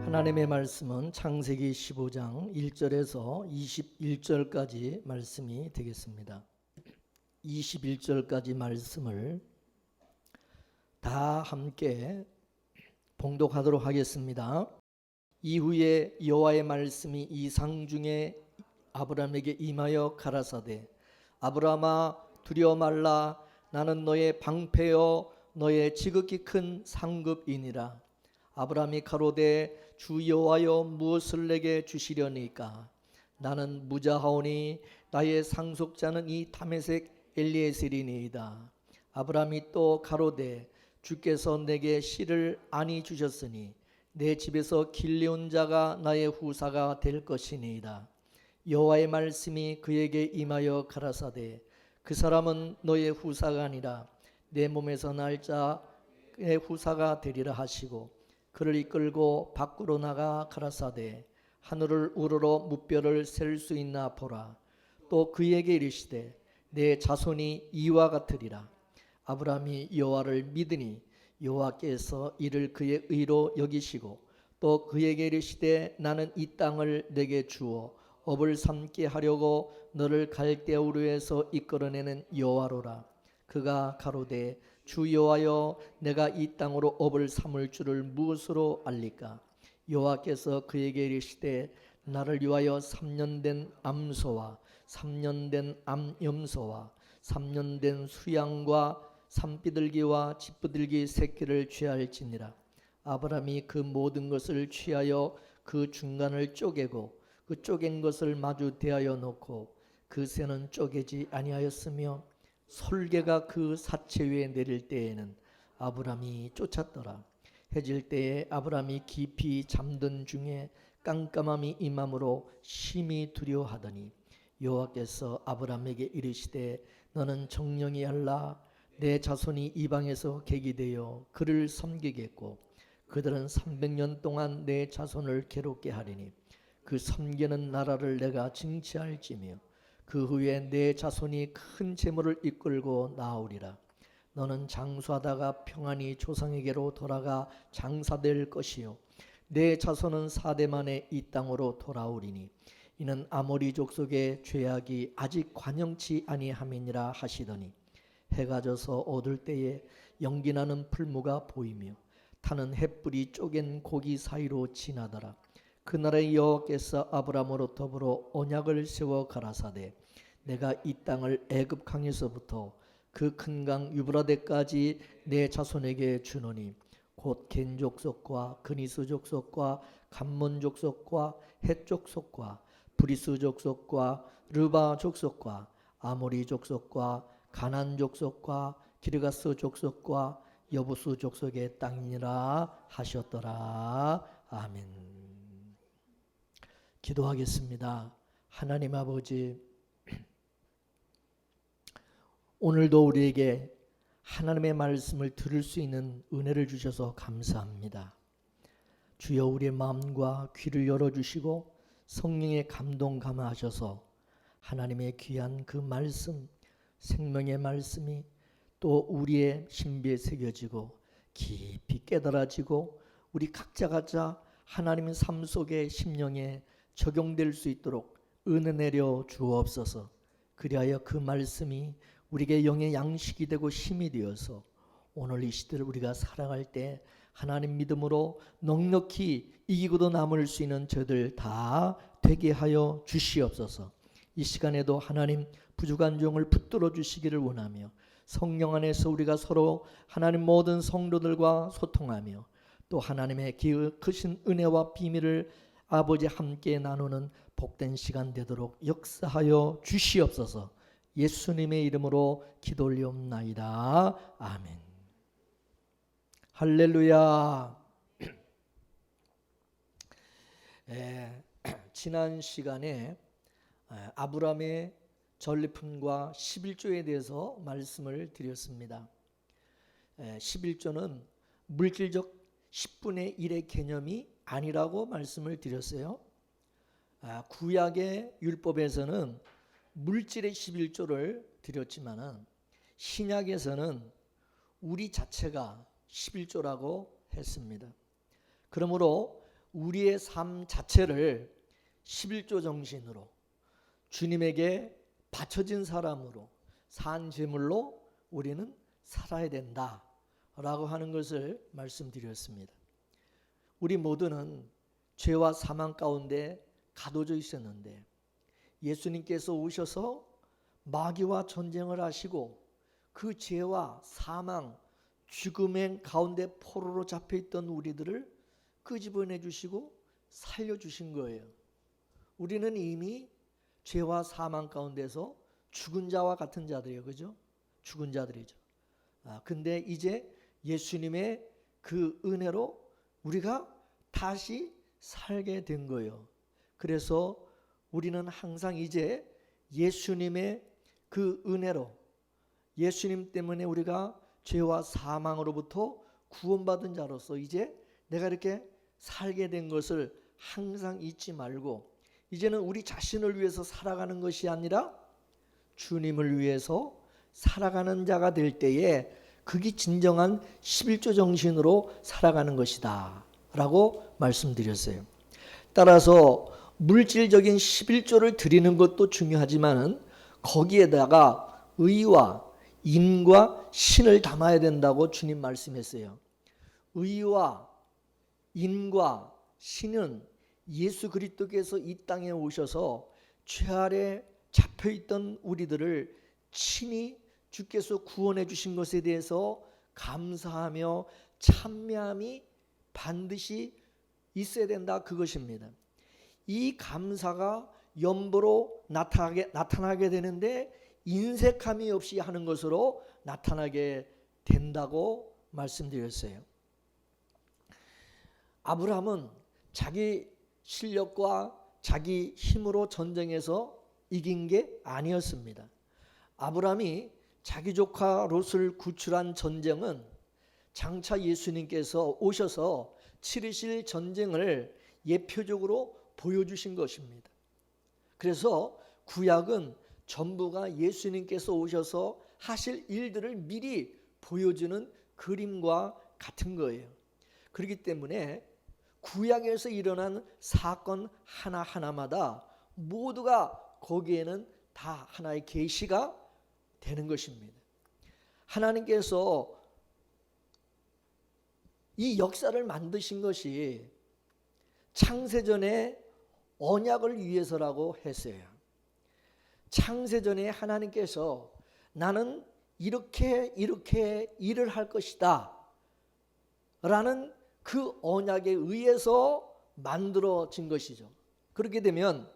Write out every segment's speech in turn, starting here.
하나님의 말씀은 창세기 15장 1절에서 21절까지 말씀이 되겠습니다. 21절까지 말씀을 다 함께 봉독하도록 하겠습니다. 이후에 여호와의 말씀이 이상 중에 아브라함에게 임하여 가라사대, 아브라함아 두려워 말라. 나는 너의 방패여 너의 지극히 큰 상급이니라. 아브라함이 가로되 주 여호와여 무엇을 내게 주시려니까? 나는 무자하오니 나의 상속자는 이 다메섹 엘리에셀이니이다. 아브라함이 또 가로되 주께서 내게 씨를 아니 주셨으니 내 집에서 길려온 자가 나의 후사가 될 것이니이다. 여호와의 말씀이 그에게 임하여 가라사대, 그 사람은 너의 후사가 아니라 내 몸에서 날 자의 후사가 되리라 하시고, 그를 이끌고 밖으로 나가 가라사대, 하늘을 우러러 무뼈를 셀 수 있나 보라. 또 그에게 이르시되 내 자손이 이와 같으리라. 아브라함이 여호와를 믿으니 여호와께서 이를 그의 의로 여기시고, 또 그에게 이르시되 나는 이 땅을 내게 주어 업을 삼게 하려고 너를 갈대아 우르에서 이끌어내는 여호와로라. 그가 가로되 주 여호와여 내가 이 땅으로 업을 삼을 줄을 무엇으로 알리까? 여호와께서 그에게 이르시되 나를 위하여 3년 된 암소와 3년 된 암염소와 3년 된 수양과 산비둘기와 집비둘기 새끼를 취할지니라. 아브라함이 그 모든 것을 취하여 그 중간을 쪼개고 그 쪼갠 것을 마주 대하여 놓고 그 새는 쪼개지 아니하였으며, 솔개가 그 사체 위에 내릴 때에는 아브라함이 쫓았더라. 해질 때에 아브라함이 깊이 잠든 중에 깜깜함이 임함으로 심히 두려워하더니 여호와께서 아브라함에게 이르시되 너는 정령이 할라. 내 자손이 이방에서 객이되어 그를 섬기겠고 그들은 300년 동안 내 자손을 괴롭게 하리니 그 섬기는 나라를 내가 징치할지며 그 후에 내 자손이 큰 재물을 이끌고 나오리라. 너는 장수하다가 평안히 조상에게로 돌아가 장사될 것이요 내 자손은 4대 만에 이 땅으로 돌아오리니 이는 아모리 족속의 죄악이 아직 관영치 아니함이니라 하시더니, 해가 져서 어두울 때에 연기나는 풀무가 보이며 타는 햇불이 쪼갠 고기 사이로 지나더라. 그날에 여호와께서 아브라함으로 더불어 언약을 세워 가라사대, 내가 이 땅을 애굽 강에서부터 그 큰 강 유브라데까지 내 자손에게 주노니 곧 겐 족속과 그니스 족속과 감몬 족속과 헷 족속과 브리스 족속과 르바 족속과 아모리 족속과 가난 족속과 기르가스 족속과 여부스 족속의 땅이니라 하셨더라. 아멘. 기도하겠습니다. 하나님 아버지, 오늘도 우리에게 하나님의 말씀을 들을 수 있는 은혜를 주셔서 감사합니다. 주여 우리의 마음과 귀를 열어주시고 성령의 감동 감화하셔서 하나님의 귀한 그 말씀, 생명의 말씀이 또 우리의 신비에 새겨지고 깊이 깨달아지고 우리 각자 하나님의 삶 속의 심령에 적용될 수 있도록 은혜 내려 주옵소서. 그리하여 그 말씀이 우리에게 영의 양식이 되고 힘이 되어서 오늘 이 시대를 우리가 살아갈 때 하나님 믿음으로 넉넉히 이기고도 남을 수 있는 저들 다 되게 하여 주시옵소서. 이 시간에도 하나님 부족한 종을 붙들어 주시기를 원하며 성령 안에서 우리가 서로 하나님 모든 성도들과 소통하며 또 하나님의 크신 은혜와 비밀을 아버지 함께 나누는 복된 시간 되도록 역사하여 주시옵소서. 예수님의 이름으로 기도 올리옵나이다. 아멘. 할렐루야. 지난 시간에 아브라함의 전리품과 11조에 대해서 말씀을 드렸습니다. 11조는 물질적 10분의 1의 개념이 아니라고 말씀을 드렸어요. 구약의 율법에서는 물질의 11조를 드렸지만은 신약에서는 우리 자체가 11조라고 했습니다. 그러므로 우리의 삶 자체를 11조 정신으로 주님에게 바쳐진 사람으로 산 제물로 우리는 살아야 된다라고 하는 것을 말씀드렸습니다. 우리 모두는 죄와 사망 가운데 가둬져 있었는데 예수님께서 오셔서 마귀와 전쟁을 하시고 그 죄와 사망, 죽음의 가운데 포로로 잡혀있던 우리들을 끄집어내 주시고 살려주신 거예요. 우리는 이미 죄와 사망 가운데서 죽은 자와 같은 자들이에요. 그죠? 죽은 자들이죠. 근데 이제 예수님의 그 은혜로 우리가 다시 살게 된 거예요. 그래서 우리는 항상 이제 예수님의 그 은혜로, 예수님 때문에 우리가 죄와 사망으로부터 구원받은 자로서 이제 내가 이렇게 살게 된 것을 항상 잊지 말고 이제는 우리 자신을 위해서 살아가는 것이 아니라 주님을 위해서 살아가는 자가 될 때에 그게 진정한 11조 정신으로 살아가는 것이다 라고 말씀드렸어요. 따라서 물질적인 11조를 드리는 것도 중요하지만 거기에다가 의와 인과 신을 담아야 된다고 주님 말씀했어요. 의와 인과 신은 예수 그리스도께서 이 땅에 오셔서 죄 아래 잡혀있던 우리들을 친히 주께서 구원해 주신 것에 대해서 감사하며 찬미함이 반드시 있어야 된다, 그것입니다. 이 감사가 염보로 나타나게 되는데 인색함이 없이 하는 것으로 나타나게 된다고 말씀드렸어요. 아브라함은 자기 실력과 자기 힘으로 전쟁에서 이긴 게 아니었습니다. 아브라함이 자기 조카 롯을 구출한 전쟁은 장차 예수님께서 오셔서 치르실 전쟁을 예표적으로 보여주신 것입니다. 그래서 구약은 전부가 예수님께서 오셔서 하실 일들을 미리 보여주는 그림과 같은 거예요. 그렇기 때문에 구약에서 일어난 사건 하나하나마다 모두가 거기에는 다 하나의 계시가 되는 것입니다. 하나님께서 이 역사를 만드신 것이 창세전에 언약을 위해서라고 했어요. 창세전에 하나님께서 나는 이렇게 일을 할 것이다 라는 그 언약에 의해서 만들어진 것이죠. 그렇게 되면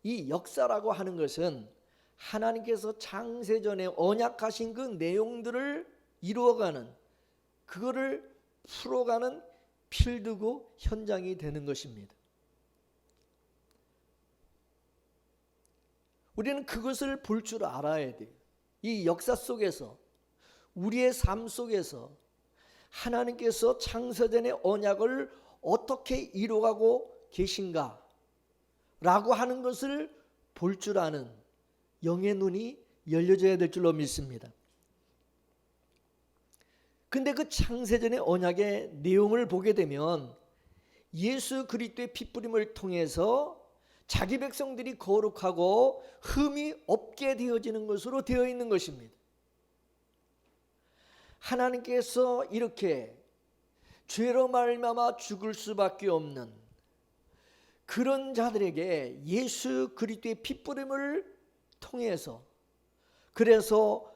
이 역사라고 하는 것은 하나님께서 창세전에 언약하신 그 내용들을 이루어가는, 그거를 풀어가는 필드고 현장이 되는 것입니다. 우리는 그것을 볼 줄 알아야 돼요. 이 역사 속에서, 우리의 삶 속에서 하나님께서 창세전의 언약을 어떻게 이루어가고 계신가 라고 하는 것을 볼 줄 아는 영의 눈이 열려져야 될 줄로 믿습니다. 근데 그 창세전의 언약의 내용을 보게 되면 예수 그리스도의 핏부림을 통해서 자기 백성들이 거룩하고 흠이 없게 되어지는 것으로 되어 있는 것입니다. 하나님께서 이렇게 죄로 말미암아 죽을 수밖에 없는 그런 자들에게 예수 그리스도의 핏부림을 통해서, 그래서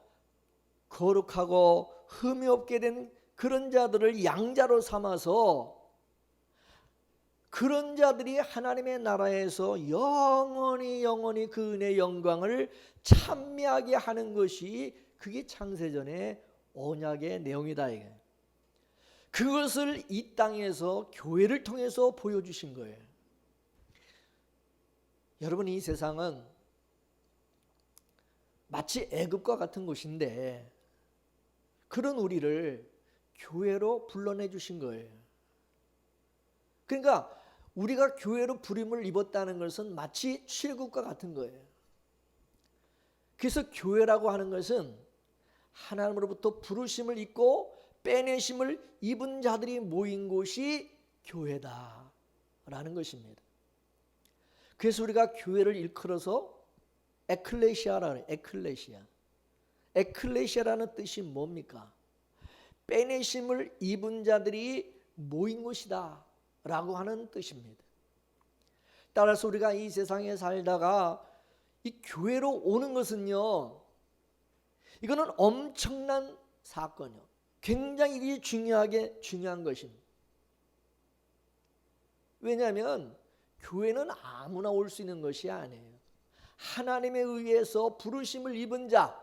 거룩하고 흠이 없게 된 그런 자들을 양자로 삼아서 그런 자들이 하나님의 나라에서 영원히 그 은혜의 영광을 찬미하게 하는 것이, 그게 창세전의 언약의 내용이다. 그것을 이 땅에서 교회를 통해서 보여주신 거예요. 여러분, 이 세상은 마치 애굽과 같은 곳인데 그런 우리를 교회로 불러내 주신 거예요. 그러니까 우리가 교회로 부름을 입었다는 것은 마치 출애굽과 같은 거예요. 그래서 교회라고 하는 것은 하나님으로부터 부르심을 입고 빼내심을 입은 자들이 모인 곳이 교회다. 라는 것입니다. 그래서 우리가 교회를 일컬어서 에클레시아라 그래요. 에클레시아라는 뜻이 뭡니까? 빼내심을 입은 자들이 모인 곳이다 라고 하는 뜻입니다. 따라서 우리가 이 세상에 살다가 이 교회로 오는 것은요, 이거는 엄청난 사건이요, 굉장히 중요한 것입니다. 왜냐하면 교회는 아무나 올 수 있는 것이 아니에요. 하나님에 의해서 부르심을 입은 자,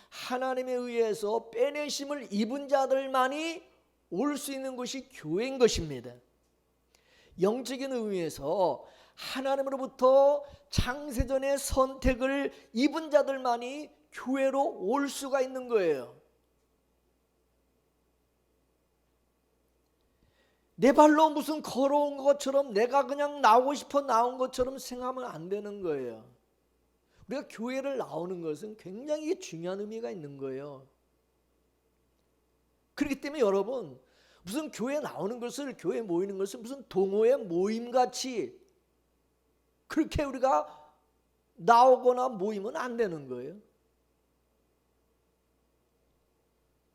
하나님에 의해서 빼내심을 입은 자들만이 올 수 있는 것이 교회인 것입니다. 영적인 의미에서 하나님으로부터 창세전의 선택을 입은 자들만이 교회로 올 수가 있는 거예요. 내 발로 무슨 걸어온 것처럼 내가 그냥 나오고 싶어 나온 것처럼 생각하면 안 되는 거예요. 우리가 교회를 나오는 것은 굉장히 중요한 의미가 있는 거예요. 그렇기 때문에 여러분, 무슨 교회 나오는 것을, 교회 모이는 것을 무슨 동호회 모임같이 그렇게 우리가 나오거나 모이면 안 되는 거예요.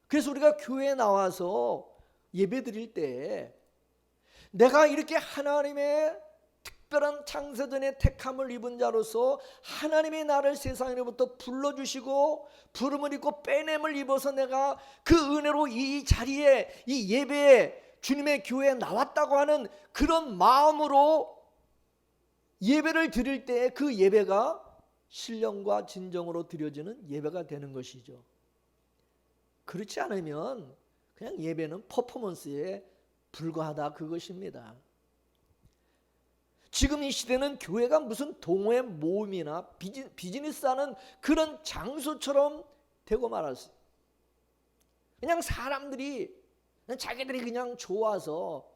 그래서 우리가 교회에 나와서 예배 드릴 때 내가 이렇게 하나님의 특별한 창세전의 택함을 입은 자로서 하나님의 나를 세상으로부터 불러주시고 부름을 입고 빼냄을 입어서 내가 그 은혜로 이 자리에, 이 예배에, 주님의 교회에 나왔다고 하는 그런 마음으로 예배를 드릴 때 그 예배가 신령과 진정으로 드려지는 예배가 되는 것이죠. 그렇지 않으면 그냥 예배는 퍼포먼스에 불과하다, 그것입니다. 지금 이 시대는 교회가 무슨 동호회 모임이나 비즈니스하는 그런 장소처럼 되고 말았어요. 그냥 사람들이 그냥 자기들이 그냥 좋아서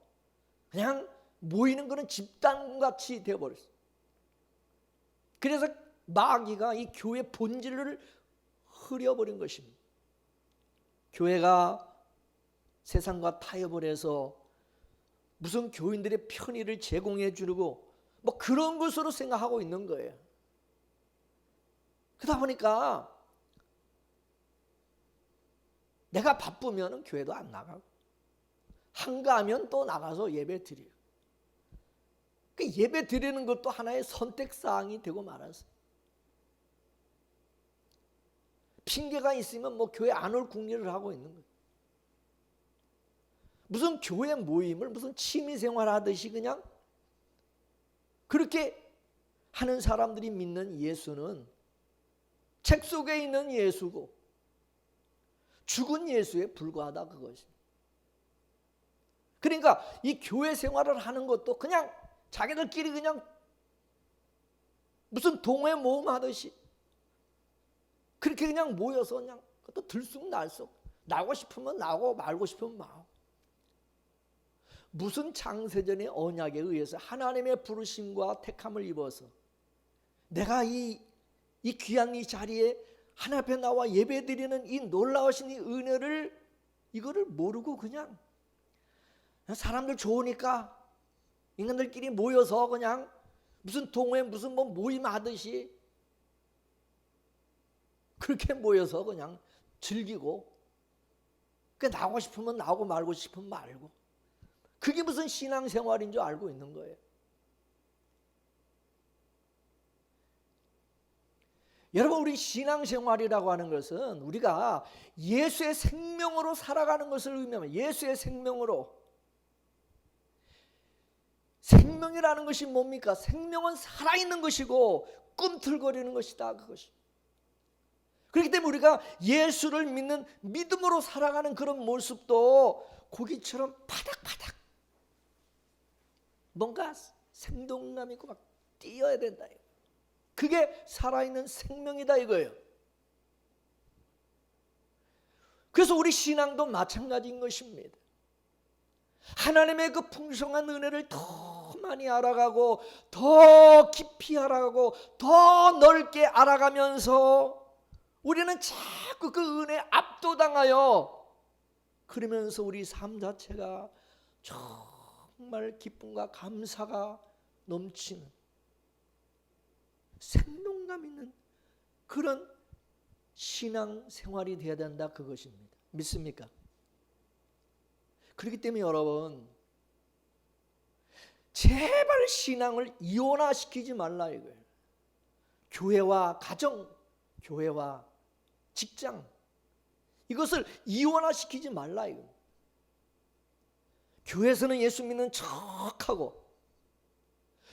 그냥 모이는 그런 집단같이 되어버렸어요. 그래서 마귀가 이 교회 본질을 흐려버린 것입니다. 교회가 세상과 타협을 해서 무슨 교인들의 편의를 제공해 주고 뭐 그런 것으로 생각하고 있는 거예요. 그러다 보니까 내가 바쁘면 교회도 안 나가고 한가하면 또 나가서 예배 드려요. 그 예배 드리는 것도 하나의 선택사항이 되고 말았어요. 핑계가 있으면 뭐 교회 안 올 궁리를 하고 있는 거예요. 무슨 교회 모임을 무슨 취미생활 하듯이 그냥 그렇게 하는 사람들이 믿는 예수는 책 속에 있는 예수고 죽은 예수에 불과하다, 그것입니다. 그러니까 이 교회 생활을 하는 것도 그냥 자기들끼리 그냥 무슨 동호회 모임 하듯이 그렇게 그냥 모여서 그냥 그것도 들쑥날쑥 나오고 싶으면 나오고 말고 싶으면 말고, 무슨 창세전의 언약에 의해서 하나님의 부르심과 택함을 입어서 내가 이 귀한 이 자리에 하나님 앞에 나와 예배드리는 이 놀라우신 이 은혜를 이거를 모르고 그냥 사람들 좋으니까 인간들끼리 모여서 그냥 무슨 동호회 무슨 뭐 모임 하듯이 그렇게 모여서 그냥 즐기고 그 나오고 싶으면 나오고 말고 싶으면 말고, 그게 무슨 신앙생활인 줄 알고 있는 거예요. 여러분, 우리 신앙생활이라고 하는 것은 우리가 예수의 생명으로 살아가는 것을 의미합니다. 예수의 생명으로. 생명이라는 것이 뭡니까? 생명은 살아있는 것이고 꿈틀거리는 것이다, 그것이. 그렇기 때문에 우리가 예수를 믿는 믿음으로 살아가는 그런 모습도 고기처럼 파닥파닥 뭔가 생동감 있고 막 뛰어야 된다. 그게 살아있는 생명이다, 이거예요. 그래서 우리 신앙도 마찬가지인 것입니다. 하나님의 그 풍성한 은혜를 더 많이 알아가고 더 깊이 알아가고 더 넓게 알아가면서 우리는 자꾸 그 은혜에 압도당하여 그러면서 우리 삶 자체가 정말 기쁨과 감사가 넘치는 생동감 있는 그런 신앙 생활이 되어야 된다, 그것입니다. 믿습니까? 그렇기 때문에 여러분, 제발 신앙을 이원화시키지 말라 이거예요. 교회와 가정, 교회와 직장, 이것을 이원화시키지 말라 이거예요. 교회에서는 예수 믿는 척하고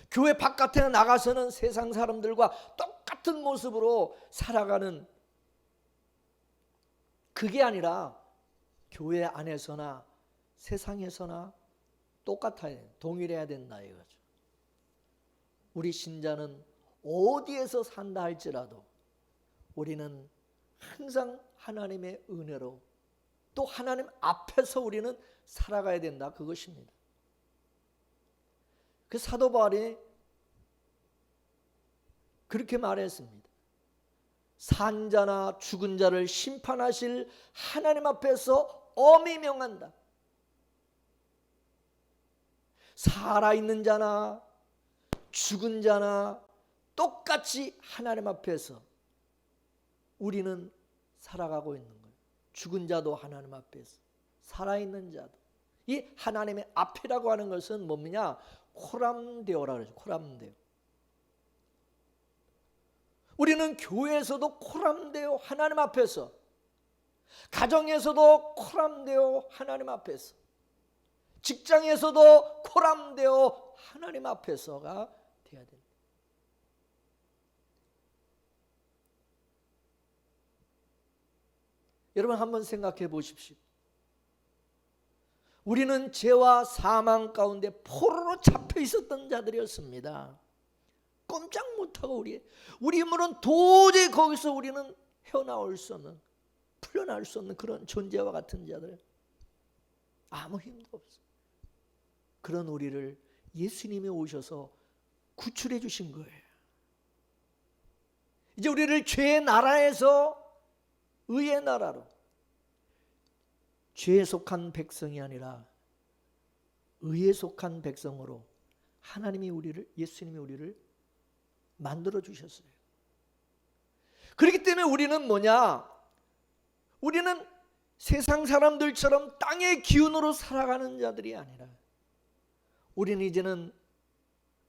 교회 바깥에 나가서는 세상 사람들과 똑같은 모습으로 살아가는, 그게 아니라 교회 안에서나 세상에서나 똑같아야 돼. 동일해야 된다 이거죠. 우리 신자는 어디에서 산다 할지라도 우리는 항상 하나님의 은혜로 또 하나님 앞에서 우리는 살아가야 된다, 그것입니다. 그 사도 바울이 그렇게 말했습니다. 산자나 죽은 자를 심판하실 하나님 앞에서 엄히 명한다. 살아있는 자나 죽은 자나 똑같이 하나님 앞에서 우리는 살아가고 있는 거예요. 죽은 자도 하나님 앞에서, 살아있는 자도. 이 하나님의 앞이라고 하는 것은 뭡니냐? 코람데오라고 그러죠. 코람데오. 우리는 교회에서도 코람데오, 하나님 앞에서, 가정에서도 코람데오, 하나님 앞에서, 직장에서도 코람데오, 하나님 앞에서가 돼야 됩니다. 여러분 한번 생각해 보십시오. 우리는 죄와 사망 가운데 포로로 잡혀 있었던 자들이었습니다. 꼼짝 못하고 우리 힘으로는 도저히 거기서 우리는 헤어나올 수 없는, 풀려날 수 없는 그런 존재와 같은 자들, 아무 힘도 없어. 그런 우리를 예수님이 오셔서 구출해 주신 거예요. 이제 우리를 죄의 나라에서 의의 나라로, 죄에 속한 백성이 아니라 의에 속한 백성으로 하나님이 우리를, 예수님이 우리를 만들어 주셨어요. 그렇기 때문에 우리는 뭐냐? 우리는 세상 사람들처럼 땅의 기운으로 살아가는 자들이 아니라 우리는 이제는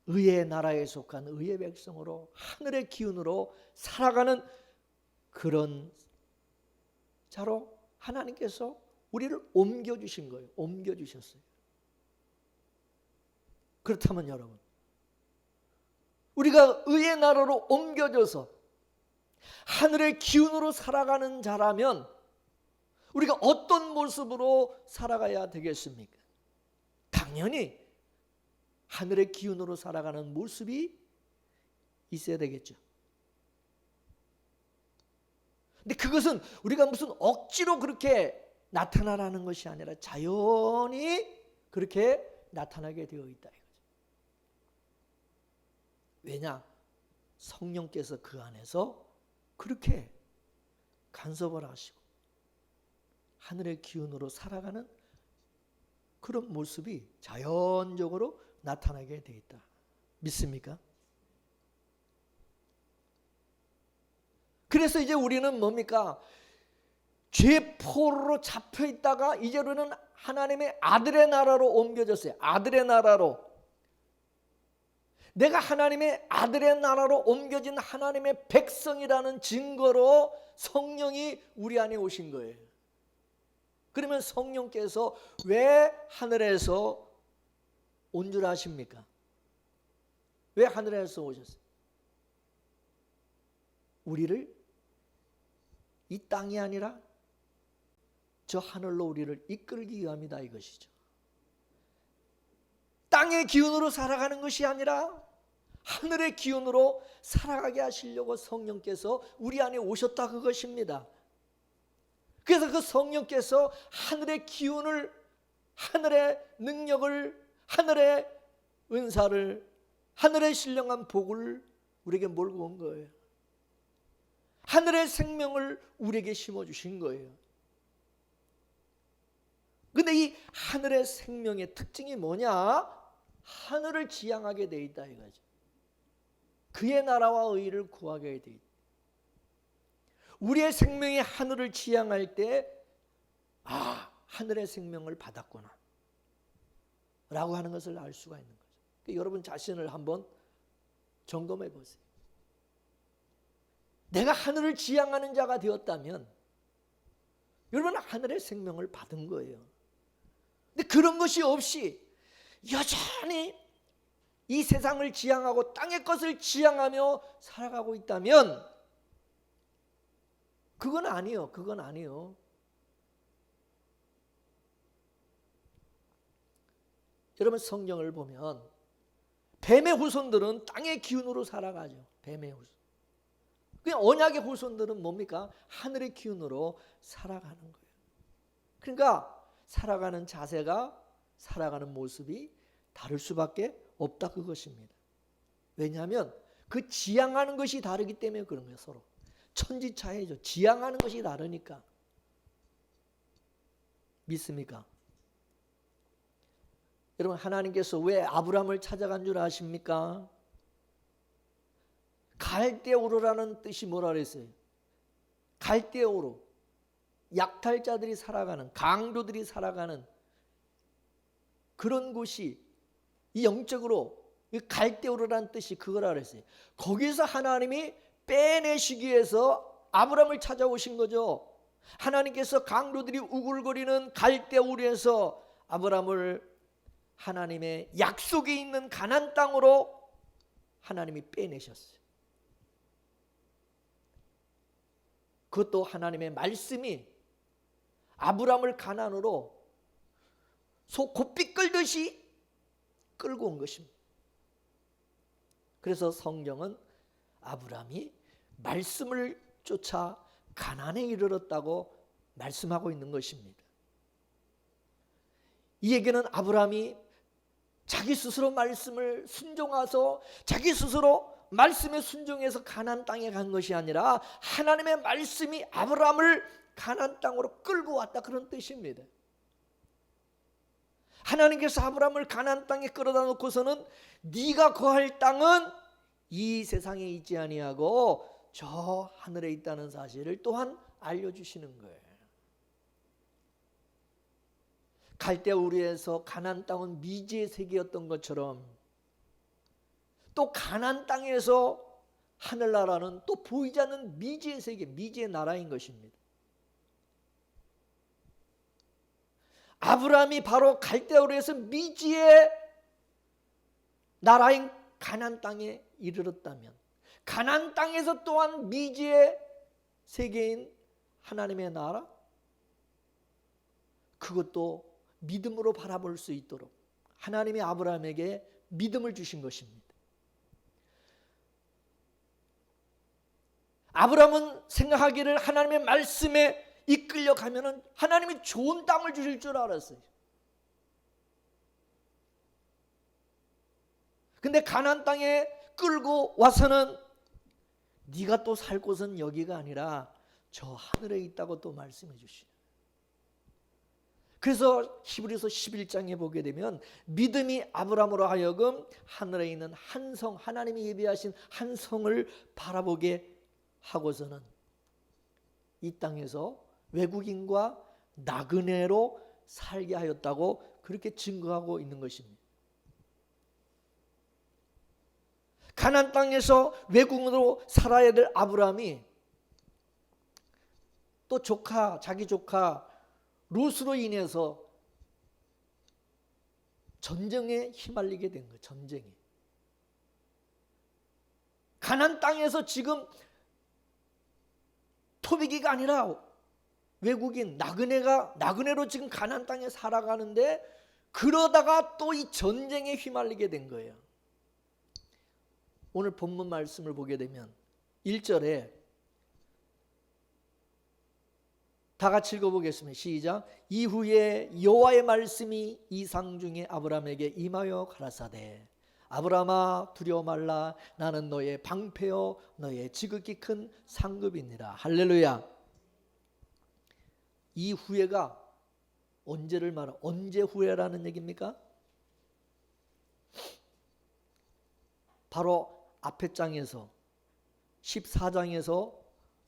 의의 나라에 속한 의의 백성으로 하늘의 기운으로 살아가는 그런 자로 하나님께서 우리를 옮겨주신 거예요. 옮겨주셨어요. 그렇다면 여러분, 우리가 의의 나라로 옮겨져서 하늘의 기운으로 살아가는 자라면 우리가 어떤 모습으로 살아가야 되겠습니까? 당연히 하늘의 기운으로 살아가는 모습이 있어야 되겠죠. 근데 그것은 우리가 무슨 억지로 그렇게 나타나라는 것이 아니라 자연히 그렇게 나타나게 되어 있다 이거죠. 왜냐? 성령께서 그 안에서 그렇게 간섭을 하시고 하늘의 기운으로 살아가는 그런 모습이 자연적으로 나타나게 되어 있다. 믿습니까? 그래서 이제 우리는 뭡니까? 죄 포로로 잡혀 있다가 이제로는 하나님의 아들의 나라로 옮겨졌어요. 아들의 나라로. 내가 하나님의 아들의 나라로 옮겨진 하나님의 백성이라는 증거로 성령이 우리 안에 오신 거예요. 그러면 성령께서 왜 하늘에서 온 줄 아십니까? 왜 하늘에서 오셨어요? 우리를 이 땅이 아니라 저 하늘로 우리를 이끌기 위함이다 이것이죠. 땅의 기운으로 살아가는 것이 아니라 하늘의 기운으로 살아가게 하시려고 성령께서 우리 안에 오셨다 그것입니다. 그래서 그 성령께서 하늘의 기운을, 하늘의 능력을, 하늘의 은사를, 하늘의 신령한 복을 우리에게 몰고 온 거예요. 하늘의 생명을 우리에게 심어주신 거예요. 근데 이 하늘의 생명의 특징이 뭐냐? 하늘을 지향하게 돼 있다 이거죠. 그의 나라와 의를 구하게 돼 있다. 우리의 생명이 하늘을 지향할 때 하늘의 생명을 받았구나 라고 하는 것을 알 수가 있는 거죠. 그러니까 여러분 자신을 한번 점검해 보세요. 내가 하늘을 지향하는 자가 되었다면 여러분 하늘의 생명을 받은 거예요. 근데 그런 것이 없이 여전히 이 세상을 지향하고 땅의 것을 지향하며 살아가고 있다면 그건 아니에요. 그건 아니에요. 여러분 성경을 보면 뱀의 후손들은 땅의 기운으로 살아가죠. 뱀의 후손. 그냥 언약의 후손들은 뭡니까? 하늘의 기운으로 살아가는 거예요. 그러니까 살아가는 자세가, 살아가는 모습이 다를 수밖에 없다 그것입니다. 왜냐하면 그 지향하는 것이 다르기 때문에 그런 거예요. 서로 천지차이죠. 지향하는 것이 다르니까. 믿습니까? 여러분 하나님께서 왜 아브라함을 찾아간 줄 아십니까? 갈대우르라는 뜻이 뭐라 그랬어요? 갈대우르, 약탈자들이 살아가는, 강도들이 살아가는 그런 곳이 이 영적으로 갈대우르라는 뜻이 그거라 그랬어요. 거기서 하나님이 빼내시기 위해서 아브라함을 찾아오신 거죠. 하나님께서 강도들이 우글거리는 갈대우르에서 아브라함을 하나님의 약속이 있는 가나안 땅으로 하나님이 빼내셨어요. 그것도 하나님의 말씀이 아브라함을 가나안으로 소 곱비 끌듯이 끌고 온 것입니다. 그래서 성경은 아브라함이 말씀을 쫓아 가나안에 이르렀다고 말씀하고 있는 것입니다. 이 얘기는 아브라함이 자기 스스로 말씀을 순종해서 자기 스스로 말씀에 순종해서 가나안 땅에 간 것이 아니라 하나님의 말씀이 아브라함을 가나안 땅으로 끌고 왔다 그런 뜻입니다. 하나님께서 아브라함을 가나안 땅에 끌어다 놓고서는 네가 거할 땅은 이 세상에 있지 아니하고 저 하늘에 있다는 사실을 또한 알려주시는 거예요. 갈대우르에서 가나안 땅은 미지의 세계였던 것처럼 또 가나안 땅에서 하늘나라는 또 보이지 않는 미지의 세계, 미지의 나라인 것입니다. 아브라함이 바로 갈대우르에서 미지의 나라인 가나안 땅에 이르렀다면 가나안 땅에서 또한 미지의 세계인 하나님의 나라, 그것도 믿음으로 바라볼 수 있도록 하나님이 아브라함에게 믿음을 주신 것입니다. 아브라함은 생각하기를 하나님의 말씀에 이끌려 가면은 하나님이 좋은 땅을 주실 줄 알았어요. 근데 가나안 땅에 끌고 와서는 네가 또 살 곳은 여기가 아니라 저 하늘에 있다고 또 말씀해 주시죠. 그래서 히브리서 11장에 보게 되면 믿음이 아브라함으로 하여금 하늘에 있는 한 성, 하나님이 예비하신 한 성을 바라보게 하고서는 이 땅에서 외국인과 나그네로 살게 하였다고 그렇게 증거하고 있는 것입니다. 가나안 땅에서 외국인으로 살아야 될 아브라함이 또 자기 조카 롯으로 인해서 전쟁에 휘말리게 된 거예요. 전쟁에. 가나안 땅에서 지금 토비기가 아니라 외국인 나그네로 지금 가나안 땅에 살아가는데 그러다가 또 이 전쟁에 휘말리게 된 거예요. 오늘 본문 말씀을 보게 되면 1절에 다 같이 읽어보겠습니다. 시작. 이후에 여호와의 말씀이 이상 중에 아브라함에게 임하여 가라사대 아브라함아 두려워 말라 나는 너의 방패요 너의 지극히 큰 상급이니라. 할렐루야. 이후에가 언제를 말하? 언제 후에라는 얘기입니까? 바로 앞에 장에서 14장에서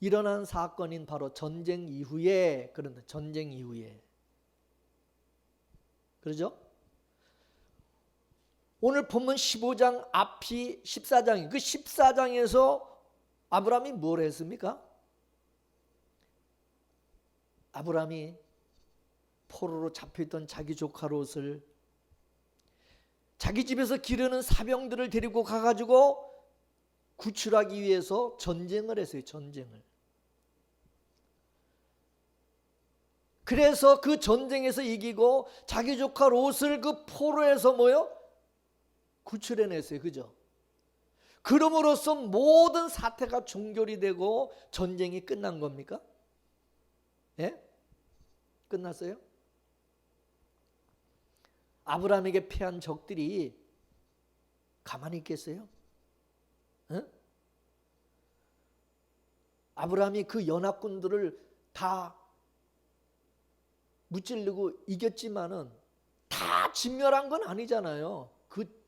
일어난 사건인 바로 전쟁 이후에, 그런데 전쟁 이후에. 그러죠? 오늘 본문 15장 앞이 14장이, 그 14장에서 아브라함이 뭘 했습니까? 아브라함이 포로로 잡혀있던 자기 조카 롯을 자기 집에서 기르는 사병들을 데리고 가가지고 구출하기 위해서 전쟁을 했어요. 전쟁을. 그래서 그 전쟁에서 이기고 자기 조카 롯을 그 포로에서 뭐요? 구출해냈어요. 그죠? 그럼으로써 모든 사태가 종결이 되고 전쟁이 끝난 겁니까? 예? 끝났어요? 아브라함에게 패한 적들이 가만히 있겠어요? 예? 아브라함이 그 연합군들을 다 무찌르고 이겼지만은 다 진멸한 건 아니잖아요.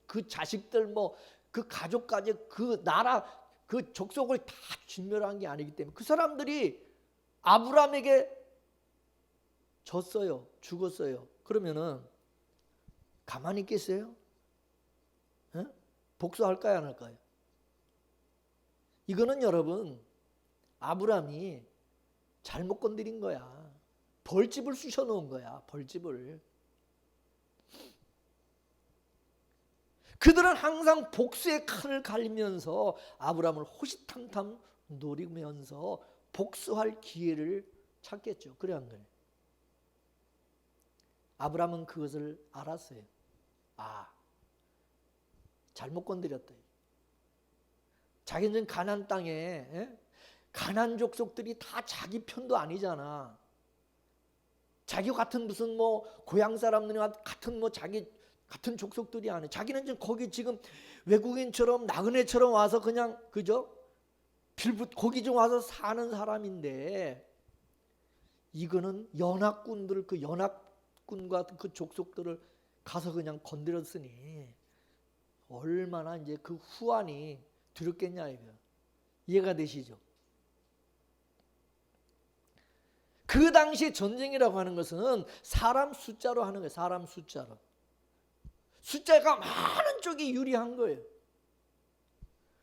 그 자식들 뭐 그 가족까지 그 나라 그 족속을 다 진멸한 게 아니기 때문에 그 사람들이 아브라함에게 졌어요. 죽었어요. 그러면은 가만히 있겠어요? 에? 복수할까요? 안 할까요? 이거는 여러분 아브라함이 잘못 건드린 거야. 벌집을 쑤셔 놓은 거야. 벌집을. 그들은 항상 복수의 칼을 갈면서 아브라함을 호시탐탐 노리면서 복수할 기회를 찾겠죠. 그래 안 그래? 아브라함은 그것을 알았어요. 아, 잘못 건드렸다. 자기는 가나안 땅에 가나안 족속들이 다 자기 편도 아니잖아. 자기 같은 무슨 뭐 고향 사람들이나 같은 뭐 자기 같은 족속들이 아니야. 자기는 지금 거기 지금 외국인처럼 나그네처럼 와서 그냥 그죠? 거기 좀 와서 사는 사람인데 이거는 연합군들 그 연합군과 그 족속들을 가서 그냥 건드렸으니 얼마나 이제 그 후환이 두렵겠냐 이거. 이해가 되시죠? 그 당시 전쟁이라고 하는 것은 사람 숫자로 하는 거예요. 사람 숫자로. 숫자가 많은 쪽이 유리한 거예요.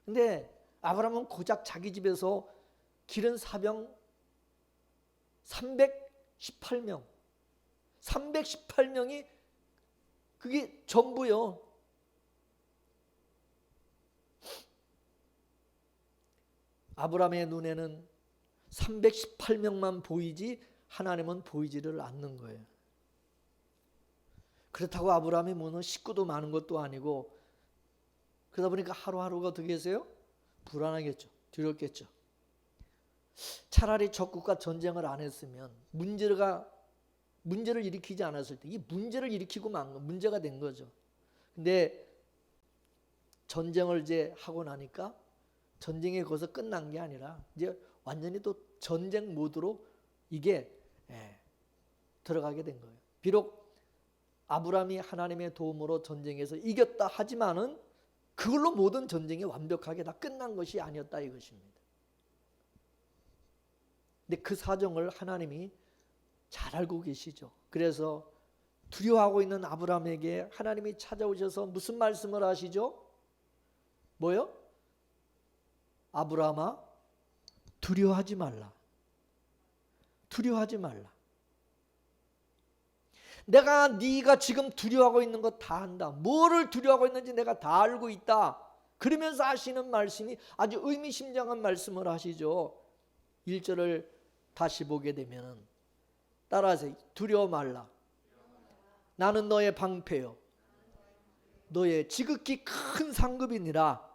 근데 아브라함은 고작 자기 집에서 기른 사병 318명 318명이 그게 전부요. 아브라함의 눈에는 318명만 보이지 하나님은 보이지를 않는 거예요. 그렇다고 아브라함이 뭐는 식구도 많은 것도 아니고 그러다 보니까 하루하루가 어떻게 했어요? 불안하겠죠. 두렵겠죠. 차라리 적국과 전쟁을 안 했으면 문제를 일으키지 않았을 때 이 문제를 일으키고 만 거 문제가 된 거죠. 근데 전쟁을 이제 하고 나니까 전쟁이 거기서 끝난 게 아니라 이제 완전히 또 전쟁 모드로 이게 들어가게 된 거예요. 비록 아브라함이 하나님의 도움으로 전쟁에서 이겼다 하지만은 그걸로 모든 전쟁이 완벽하게 다 끝난 것이 아니었다 이것입니다. 근데 그 사정을 하나님이 잘 알고 계시죠. 그래서 두려워하고 있는 아브라함에게 하나님이 찾아오셔서 무슨 말씀을 하시죠? 뭐요? 아브라함아 두려워하지 말라. 두려워하지 말라. 내가 네가 지금 두려워하고 있는 거 다 안다. 뭐를 두려워하고 있는지 내가 다 알고 있다. 그러면서 하시는 말씀이 아주 의미심장한 말씀을 하시죠. 1절을 다시 보게 되면 따라하세요. 두려워 말라. 나는 너의 방패요. 너의 지극히 큰 상급이니라.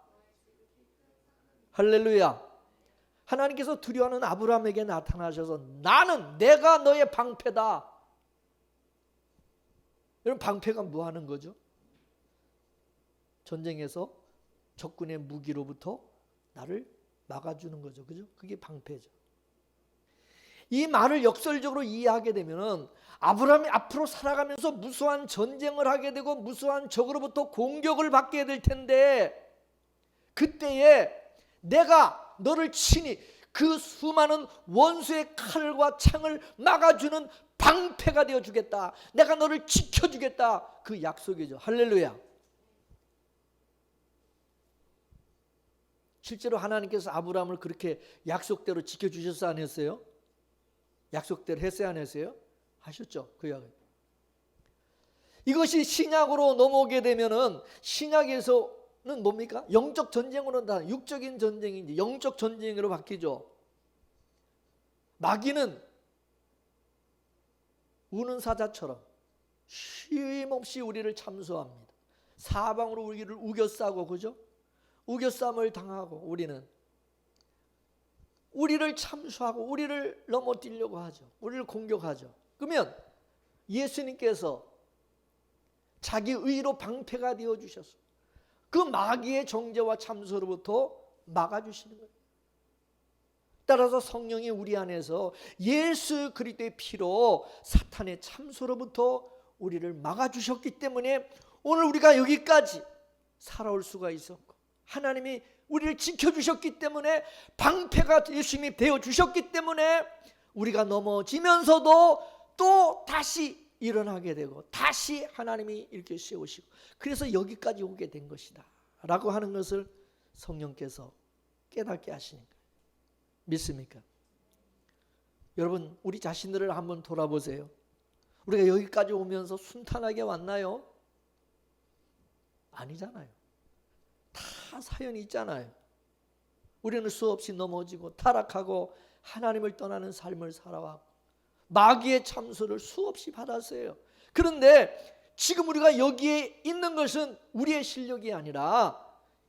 할렐루야. 하나님께서 두려워하는 아브라함에게 나타나셔서 내가 너의 방패다. 여러분 방패가 뭐 하는 거죠? 전쟁에서 적군의 무기로부터 나를 막아주는 거죠. 그죠? 그게 방패죠. 이 말을 역설적으로 이해하게 되면은 아브라함이 앞으로 살아가면서 무수한 전쟁을 하게 되고 무수한 적으로부터 공격을 받게 될 텐데, 그때에 내가 너를 친히 그 수많은 원수의 칼과 창을 막아주는 방패가 되어주겠다, 내가 너를 지켜주겠다, 그 약속이죠. 할렐루야. 실제로 하나님께서 아브라함을 그렇게 약속대로 지켜주셨어, 안 했어요? 약속대로 했어요, 안 했어요? 하셨죠. 그 약을. 이것이 신약으로 넘어오게 되면은, 신약에서는 뭡니까? 영적 전쟁으로는 다 육적인 전쟁인지 영적 전쟁으로 바뀌죠. 마귀는 우는 사자처럼 쉼없이 우리를 참소합니다. 사방으로 우리를 우겨싸고, 그죠? 우겨싸움을 당하고, 우리를 참수하고 우리를 넘어뜨리려고 하죠. 우리를 공격하죠. 그러면 예수님께서 자기 의로 방패가 되어주셔서 그 마귀의 정죄와 참소로부터 막아주시는 거예요. 따라서 성령이 우리 안에서 예수 그리스도의 피로 사탄의 참소로부터 우리를 막아주셨기 때문에 오늘 우리가 여기까지 살아올 수가 있었고, 하나님이 우리를 지켜주셨기 때문에, 방패가 예수님이 되어주셨기 때문에 우리가 넘어지면서도 또 다시 일어나게 되고, 다시 하나님이 이렇게 세우시고, 그래서 여기까지 오게 된 것이다 라고 하는 것을 성령께서 깨닫게 하시는 거예요. 믿습니까? 여러분, 우리 자신들을 한번 돌아보세요. 우리가 여기까지 오면서 순탄하게 왔나요? 아니잖아요. 다 사연이 있잖아요. 우리는 수없이 넘어지고 타락하고 하나님을 떠나는 삶을 살아왔고 마귀의 참소를 수없이 받았어요. 그런데 지금 우리가 여기에 있는 것은 우리의 실력이 아니라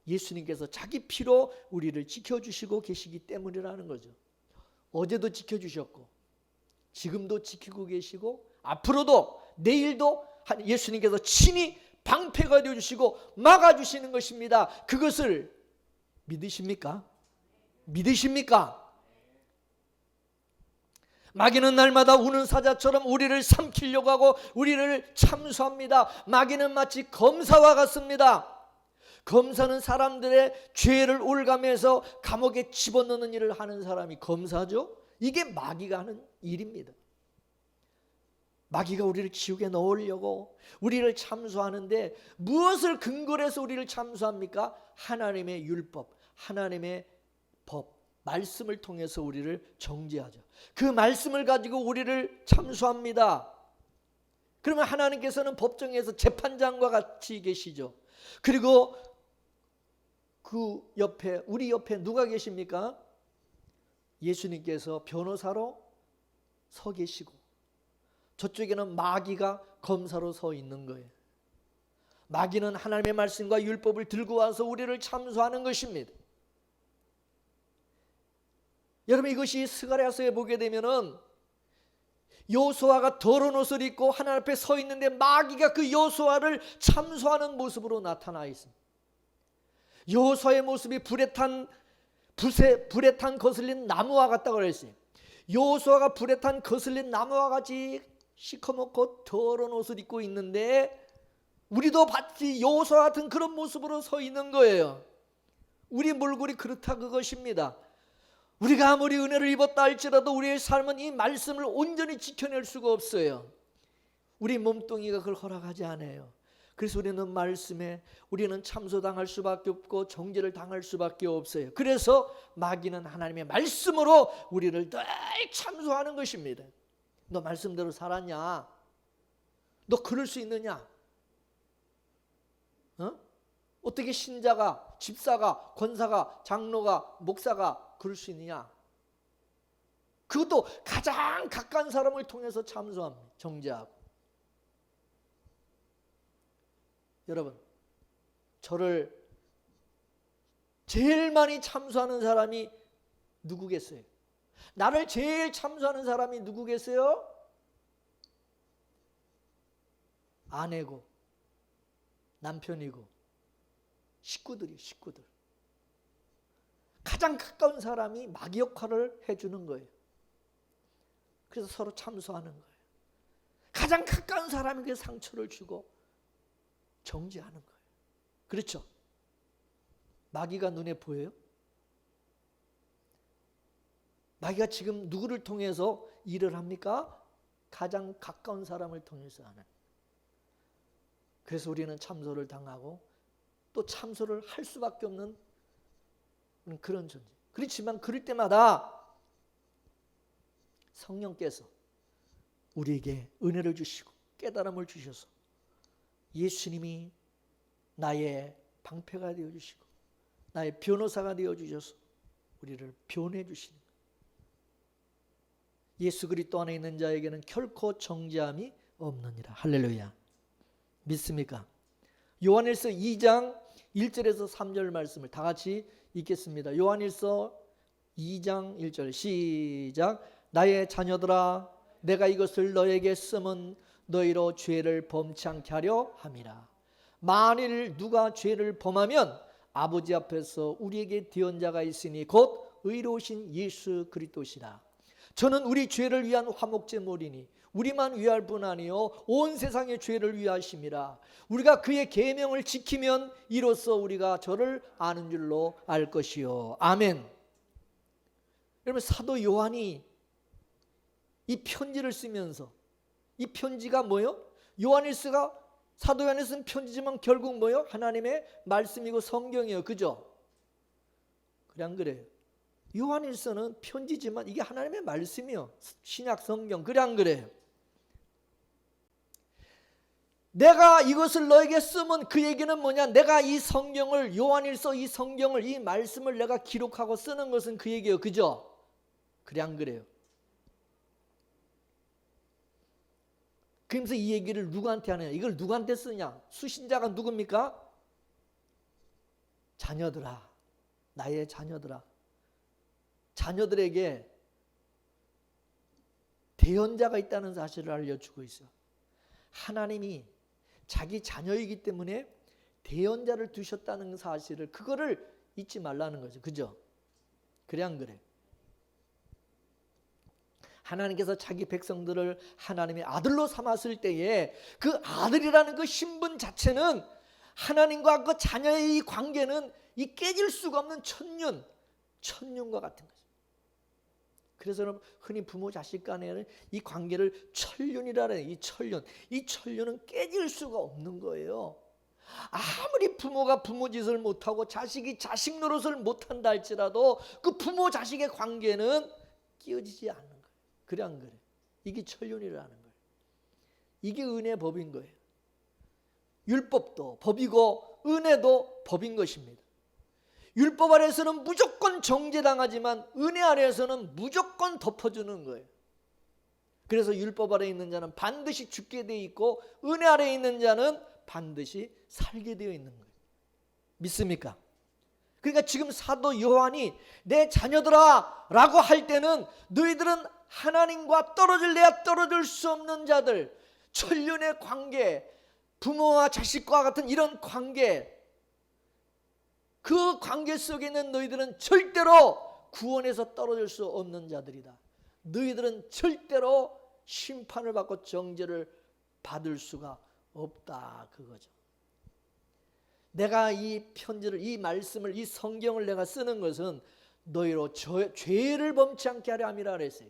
예수님께서 자기 피로 우리를 지켜주시고 계시기 때문이라는 거죠. 어제도 지켜주셨고 지금도 지키고 계시고 앞으로도 내일도 예수님께서 친히 방패가 되어주시고 막아주시는 것입니다. 그것을 믿으십니까? 믿으십니까? 마귀는 날마다 우는 사자처럼 우리를 삼키려고 하고 우리를 참수합니다. 마귀는 마치 검사와 같습니다. 검사는 사람들의 죄를 올가매서 감옥에 집어넣는 일을 하는 사람이 검사죠. 이게 마귀가 하는 일입니다. 마귀가 우리를 지옥에 넣으려고 우리를 참수하는데, 무엇을 근거로 해서 우리를 참수합니까? 하나님의 율법, 하나님의 법, 말씀을 통해서 우리를 정죄하죠. 그 말씀을 가지고 우리를 참수합니다. 그러면 하나님께서는 법정에서 재판장과 같이 계시죠. 그리고 그 옆에, 우리 옆에 누가 계십니까? 예수님께서 변호사로 서 계시고 저쪽에는 마귀가 검사로 서 있는 거예요. 마귀는 하나님의 말씀과 율법을 들고 와서 우리를 참수하는 것입니다. 여러분, 이것이 스가랴서에 보게 되면은 여호수아가 더러운 옷을 입고 하나님 앞에 서 있는데 마귀가 그 여호수아를 참수하는 모습으로 나타나 있습니다. 여호수아의 모습이 불에 탄 거슬린 나무와 같다고 그랬어요. 여호수아가 불에 탄 거슬린 나무와 같이 시커멓고 더러운 옷을 입고 있는데 우리도 마치 여호수아 같은 그런 모습으로 서 있는 거예요. 우리 몰골이 그렇다 그것입니다. 우리가 아무리 은혜를 입었다 할지라도 우리의 삶은 이 말씀을 온전히 지켜낼 수가 없어요. 우리 몸뚱이가 그걸 허락하지 않아요. 그래서 우리는 말씀에 우리는 참소당할 수밖에 없고 정죄를 당할 수밖에 없어요. 그래서 마귀는 하나님의 말씀으로 우리를 늘 참소하는 것입니다. 너 말씀대로 살았냐? 너 그럴 수 있느냐? 어떻게 신자가, 집사가, 권사가, 장로가, 목사가 그럴 수 있느냐? 그것도 가장 가까운 사람을 통해서 참소합니다. 정죄하고. 여러분, 저를 제일 많이 참소하는 사람이 누구겠어요? 나를 제일 참소하는 사람이 누구겠어요? 아내고 남편이고 식구들이 식구들. 가장 가까운 사람이 마귀 역할을 해주는 거예요. 그래서 서로 참소하는 거예요. 가장 가까운 사람에게 상처를 주고 정죄하는 거예요. 그렇죠? 마귀가 눈에 보여요? 마귀가 지금 누구를 통해서 일을 합니까? 가장 가까운 사람을 통해서 하는. 그래서 우리는 참소를 당하고 또 참소를 할 수밖에 없는 그런 존재. 그렇지만 그럴 때마다 성령께서 우리에게 은혜를 주시고 깨달음을 주셔서 예수님이 나의 방패가 되어주시고 나의 변호사가 되어주셔서 우리를 변호해 주시는 거예요. 예수 그리스도 안에 있는 자에게는 결코 정죄함이 없느니라. 할렐루야. 믿습니까? 요한일서 2장 1절에서 3절 말씀을 다 같이 읽겠습니다. 요한일서 2장 1절 시작. 나의 자녀들아 내가 이것을 너에게 쓰면 너희로 죄를 범치 않게 하려 함이라. 만일 누가 죄를 범하면 아버지 앞에서 우리에게 대언자가 있으니 곧 의로우신 예수 그리스도시라. 저는 우리 죄를 위한 화목제물이니 우리만 위할 뿐 아니요 온 세상의 죄를 위하심이라. 우리가 그의 계명을 지키면 이로써 우리가 저를 아는 줄로 알 것이요. 아멘. 여러분 사도 요한이 이 편지를 쓰면서 이 편지가 뭐요? 요한일서가 사도 요한이 쓴 편지지만 결국 뭐요? 하나님의 말씀이고 성경이에요. 그죠? 그래 안 그래요? 요한일서는 편지지만 이게 하나님의 말씀이요. 신약 성경. 그래 안 그래요? 내가 이것을 너에게 쓰면 그 얘기는 뭐냐? 내가 이 성경을 요한일서 이 성경을 이 말씀을 내가 기록하고 쓰는 것은 그 얘기예요. 그죠? 그래 안 그래요? 그러면서 이 얘기를 누구한테 하느냐? 이걸 누구한테 쓰냐? 수신자가 누굽니까? 자녀들아. 나의 자녀들아. 자녀들에게 대언자가 있다는 사실을 알려주고 있어. 하나님이 자기 자녀이기 때문에 대언자를 두셨다는 사실을 그거를 잊지 말라는 거죠. 그죠? 그래 안 그래? 하나님께서 자기 백성들을 하나님의 아들로 삼았을 때에 그 아들이라는 그 신분 자체는 하나님과 그 자녀의 이 관계는 이 깨질 수가 없는 천륜과 같은 거죠. 그래서 여러분 흔히 부모 자식 간에는 이 관계를 천륜이라 해요. 이 천륜은 깨질 수가 없는 거예요. 아무리 부모가 부모 짓을 못하고 자식이 자식 노릇을 못한다 할지라도 그 부모 자식의 관계는 끼어지지 않는 거예요. 그래 안 그래? 이게 천륜이라는 거예요. 이게 은혜의 법인 거예요. 율법도 법이고 은혜도 법인 것입니다. 율법 아래에서는 무조건 정죄당하지만 은혜 아래에서는 무조건 덮어주는 거예요. 그래서 율법 아래에 있는 자는 반드시 죽게 되어 있고 은혜 아래에 있는 자는 반드시 살게 되어 있는 거예요. 믿습니까? 그러니까 지금 사도 요한이 내 자녀들아 라고 할 때는 너희들은 하나님과 떨어질래야 떨어질 수 없는 자들, 천륜의 관계, 부모와 자식과 같은 이런 관계, 그 관계 속에 있는 너희들은 절대로 구원에서 떨어질 수 없는 자들이다. 너희들은 절대로 심판을 받고 정죄를 받을 수가 없다. 그거죠. 내가 이 편지를, 이 말씀을, 이 성경을 내가 쓰는 것은 너희로 죄를 범치 않게 하려 함이라 그랬어요.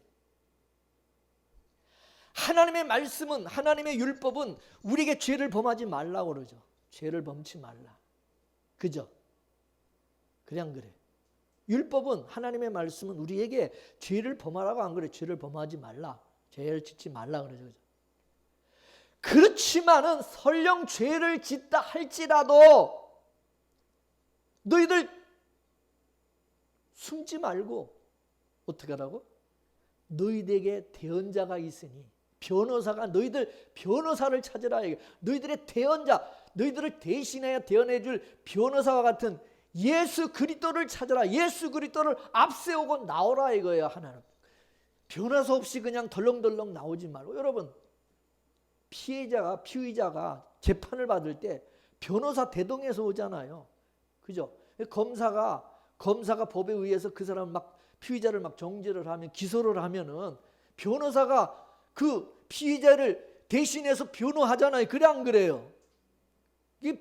하나님의 말씀은, 하나님의 율법은 우리에게 죄를 범하지 말라고 그러죠. 죄를 범치 말라. 그죠? 그래 안 그래? 율법은, 하나님의 말씀은 우리에게 죄를 범하라고 안 그래. 죄를 범하지 말라. 죄를 짓지 말라 그러죠. 그죠? 그렇지만은 설령 죄를 짓다 할지라도 너희들 숨지 말고 어떻게 하라고? 너희들에게 대언자가 있으니, 변호사가, 너희들 변호사를 찾으라. 너희들의 대언자, 너희들을 대신하여 대언해 줄 변호사와 같은 예수 그리스도를 찾으라. 예수 그리스도를 앞세우고 나오라 이거예요. 하나는 변호사 없이 그냥 덜렁덜렁 나오지 말고. 여러분, 피의자가 재판을 받을 때 변호사 대동해서 오잖아요. 그죠? 검사가 법에 의해서 그 사람 막 피의자를 막 정죄를 하면, 기소를 하면은 변호사가 그 피의자를 대신해서 변호하잖아요. 그래 안 그래요? 이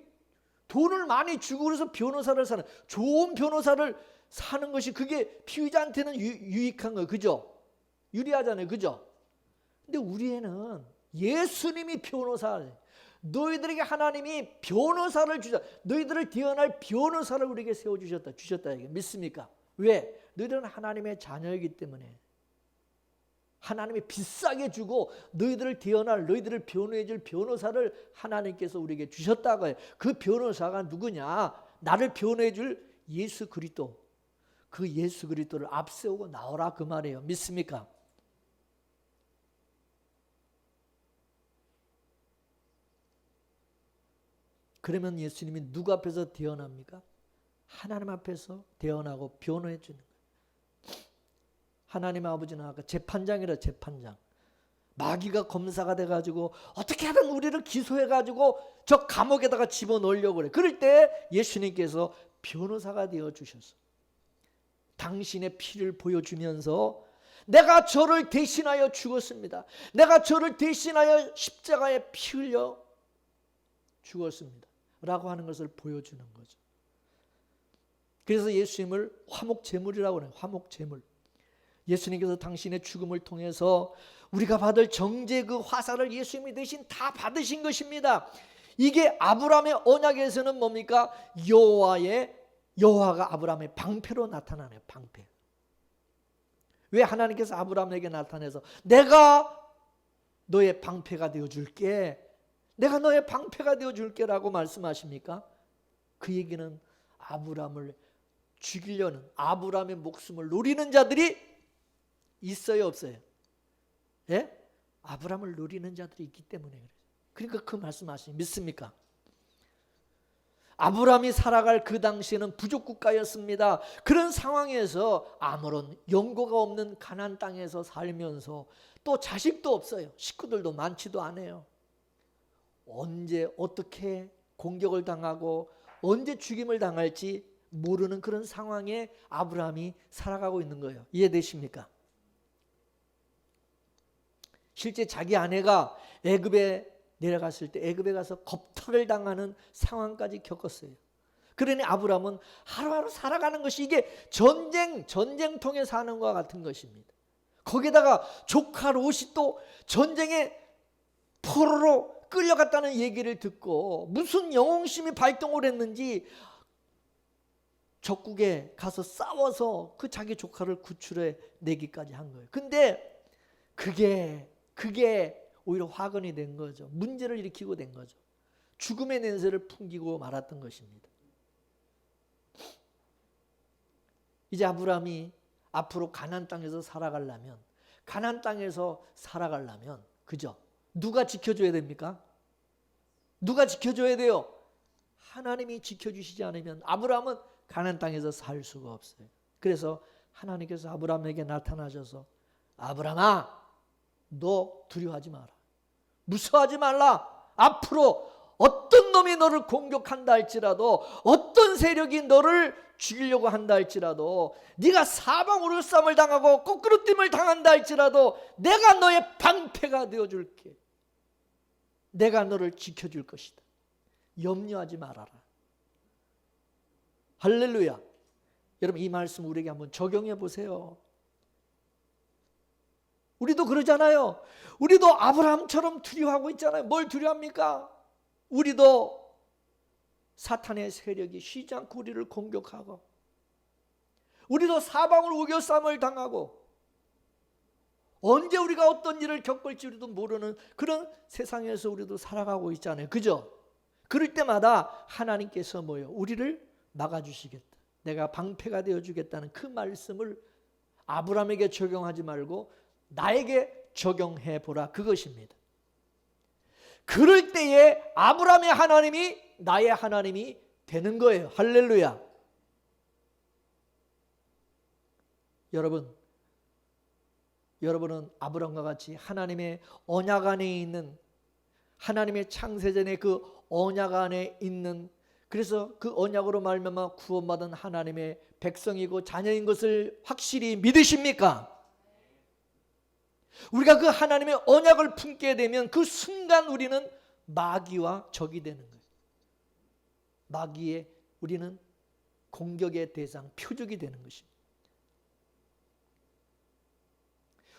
돈을 많이 주고 그래서 변호사를 사는, 좋은 변호사를 사는 것이 그게 피의자한테는 유익한 거예요. 그죠? 유리하잖아요. 그죠? 근데 우리에는 예수님이 변호사, 너희들에게 하나님이 변호사를 주셨다. 너희들을 대언할 변호사를 우리에게 주셨다. 이게 믿습니까? 왜? 너희들은 하나님의 자녀이기 때문에 하나님이 비싸게 주고 너희들을 대언할, 너희들을 변호해 줄 변호사를 하나님께서 우리에게 주셨다고 해요. 그 변호사가 누구냐? 나를 변호해 줄 예수 그리스도. 그 예수 그리스도를 앞세우고 나오라 그 말이에요. 믿습니까? 그러면 예수님이 누구 앞에서 대언합니까? 하나님 앞에서 대언하고 변호해 주는 거예요. 하나님 아버지는 아까 재판장이라 재판장. 마귀가 검사가 돼가지고 어떻게든 우리를 기소해가지고 저 감옥에다가 집어넣으려고 그래. 그럴 때 예수님께서 변호사가 되어주셔서 당신의 피를 보여주면서 내가 저를 대신하여 죽었습니다. 내가 저를 대신하여 십자가에 피 흘려 죽었습니다. 라고 하는 것을 보여주는 거죠. 그래서 예수님을 화목제물이라고 해요. 화목제물. 예수님께서 당신의 죽음을 통해서 우리가 받을 정죄 그 화살을 예수님이 대신 다 받으신 것입니다. 이게 아브라함의 언약에서는 뭡니까? 여호와가 아브라함의 방패로 나타나네요. 방패. 왜 하나님께서 아브라함에게 나타내서 내가 너의 방패가 되어줄게, 내가 너의 방패가 되어줄게 라고 말씀하십니까? 그 얘기는 아브라함을 죽이려는, 아브라함의 목숨을 노리는 자들이 있어요, 없어요? 예? 아브라함을 노리는 자들이 있기 때문에 그래요. 그러니까 그 말씀하시니 믿습니까? 아브라함이 살아갈 그 당시에는 부족 국가였습니다. 그런 상황에서 아무런 연고가 없는 가나안 땅에서 살면서 또 자식도 없어요. 식구들도 많지도 않아요. 언제 어떻게 공격을 당하고 언제 죽임을 당할지 모르는 그런 상황에 아브라함이 살아가고 있는 거예요. 이해되십니까? 실제 자기 아내가 애굽에 내려갔을 때 애굽에 가서 겁탈을 당하는 상황까지 겪었어요. 그러니 아브라함은 하루하루 살아가는 것이 이게 전쟁통에 사는 것과 같은 것입니다. 거기다가 조카 롯이 또 전쟁에 포로로 끌려갔다는 얘기를 듣고 무슨 영웅심이 발동을 했는지 적국에 가서 싸워서 그 자기 조카를 구출해 내기까지 한 거예요. 근데 그게 오히려 화근이 된 거죠. 문제를 일으키고 된 거죠. 죽음의 냄새를 풍기고 말았던 것입니다. 이제 아브라함이 앞으로 가나안 땅에서 살아가려면 그죠? 누가 지켜줘야 됩니까? 누가 지켜줘야 돼요? 하나님이 지켜주시지 않으면 아브라함은 가나안 땅에서 살 수가 없어요. 그래서 하나님께서 아브라함에게 나타나셔서 아브라함아, 너 두려워하지 마라. 무서워하지 말라. 앞으로 어떤 놈이 너를 공격한다 할지라도, 어떤 세력이 너를 죽이려고 한다 할지라도, 네가 사방으로 싸움을 당하고 거꾸로 뜸을 당한다 할지라도 내가 너의 방패가 되어줄게. 내가 너를 지켜줄 것이다. 염려하지 말아라. 할렐루야. 여러분, 이 말씀 우리에게 한번 적용해 보세요. 우리도 그러잖아요. 우리도 아브라함처럼 두려워하고 있잖아요. 뭘 두려워합니까? 우리도 사탄의 세력이 쉬지 않고 우리를 공격하고, 우리도 사방으로 우겨싸움을 당하고, 언제 우리가 어떤 일을 겪을지 우리도 모르는 그런 세상에서 우리도 살아가고 있잖아요. 그죠? 그럴 때마다 하나님께서 우리를 막아주시겠다, 내가 방패가 되어주겠다는 그 말씀을 아브라함에게 적용하지 말고 나에게 적용해 보라, 그것입니다. 그럴 때에 아브라함의 하나님이 나의 하나님이 되는 거예요. 할렐루야. 여러분은 아브라함과 같이 하나님의 언약 안에 있는, 하나님의 창세전에 그 언약 안에 있는, 그래서 그 언약으로 말미암아 구원받은 하나님의 백성이고 자녀인 것을 확실히 믿으십니까? 우리가 그 하나님의 언약을 품게 되면 그 순간 우리는 마귀와 적이 되는 거예요. 마귀의 우리는 공격의 대상, 표적이 되는 것입니다.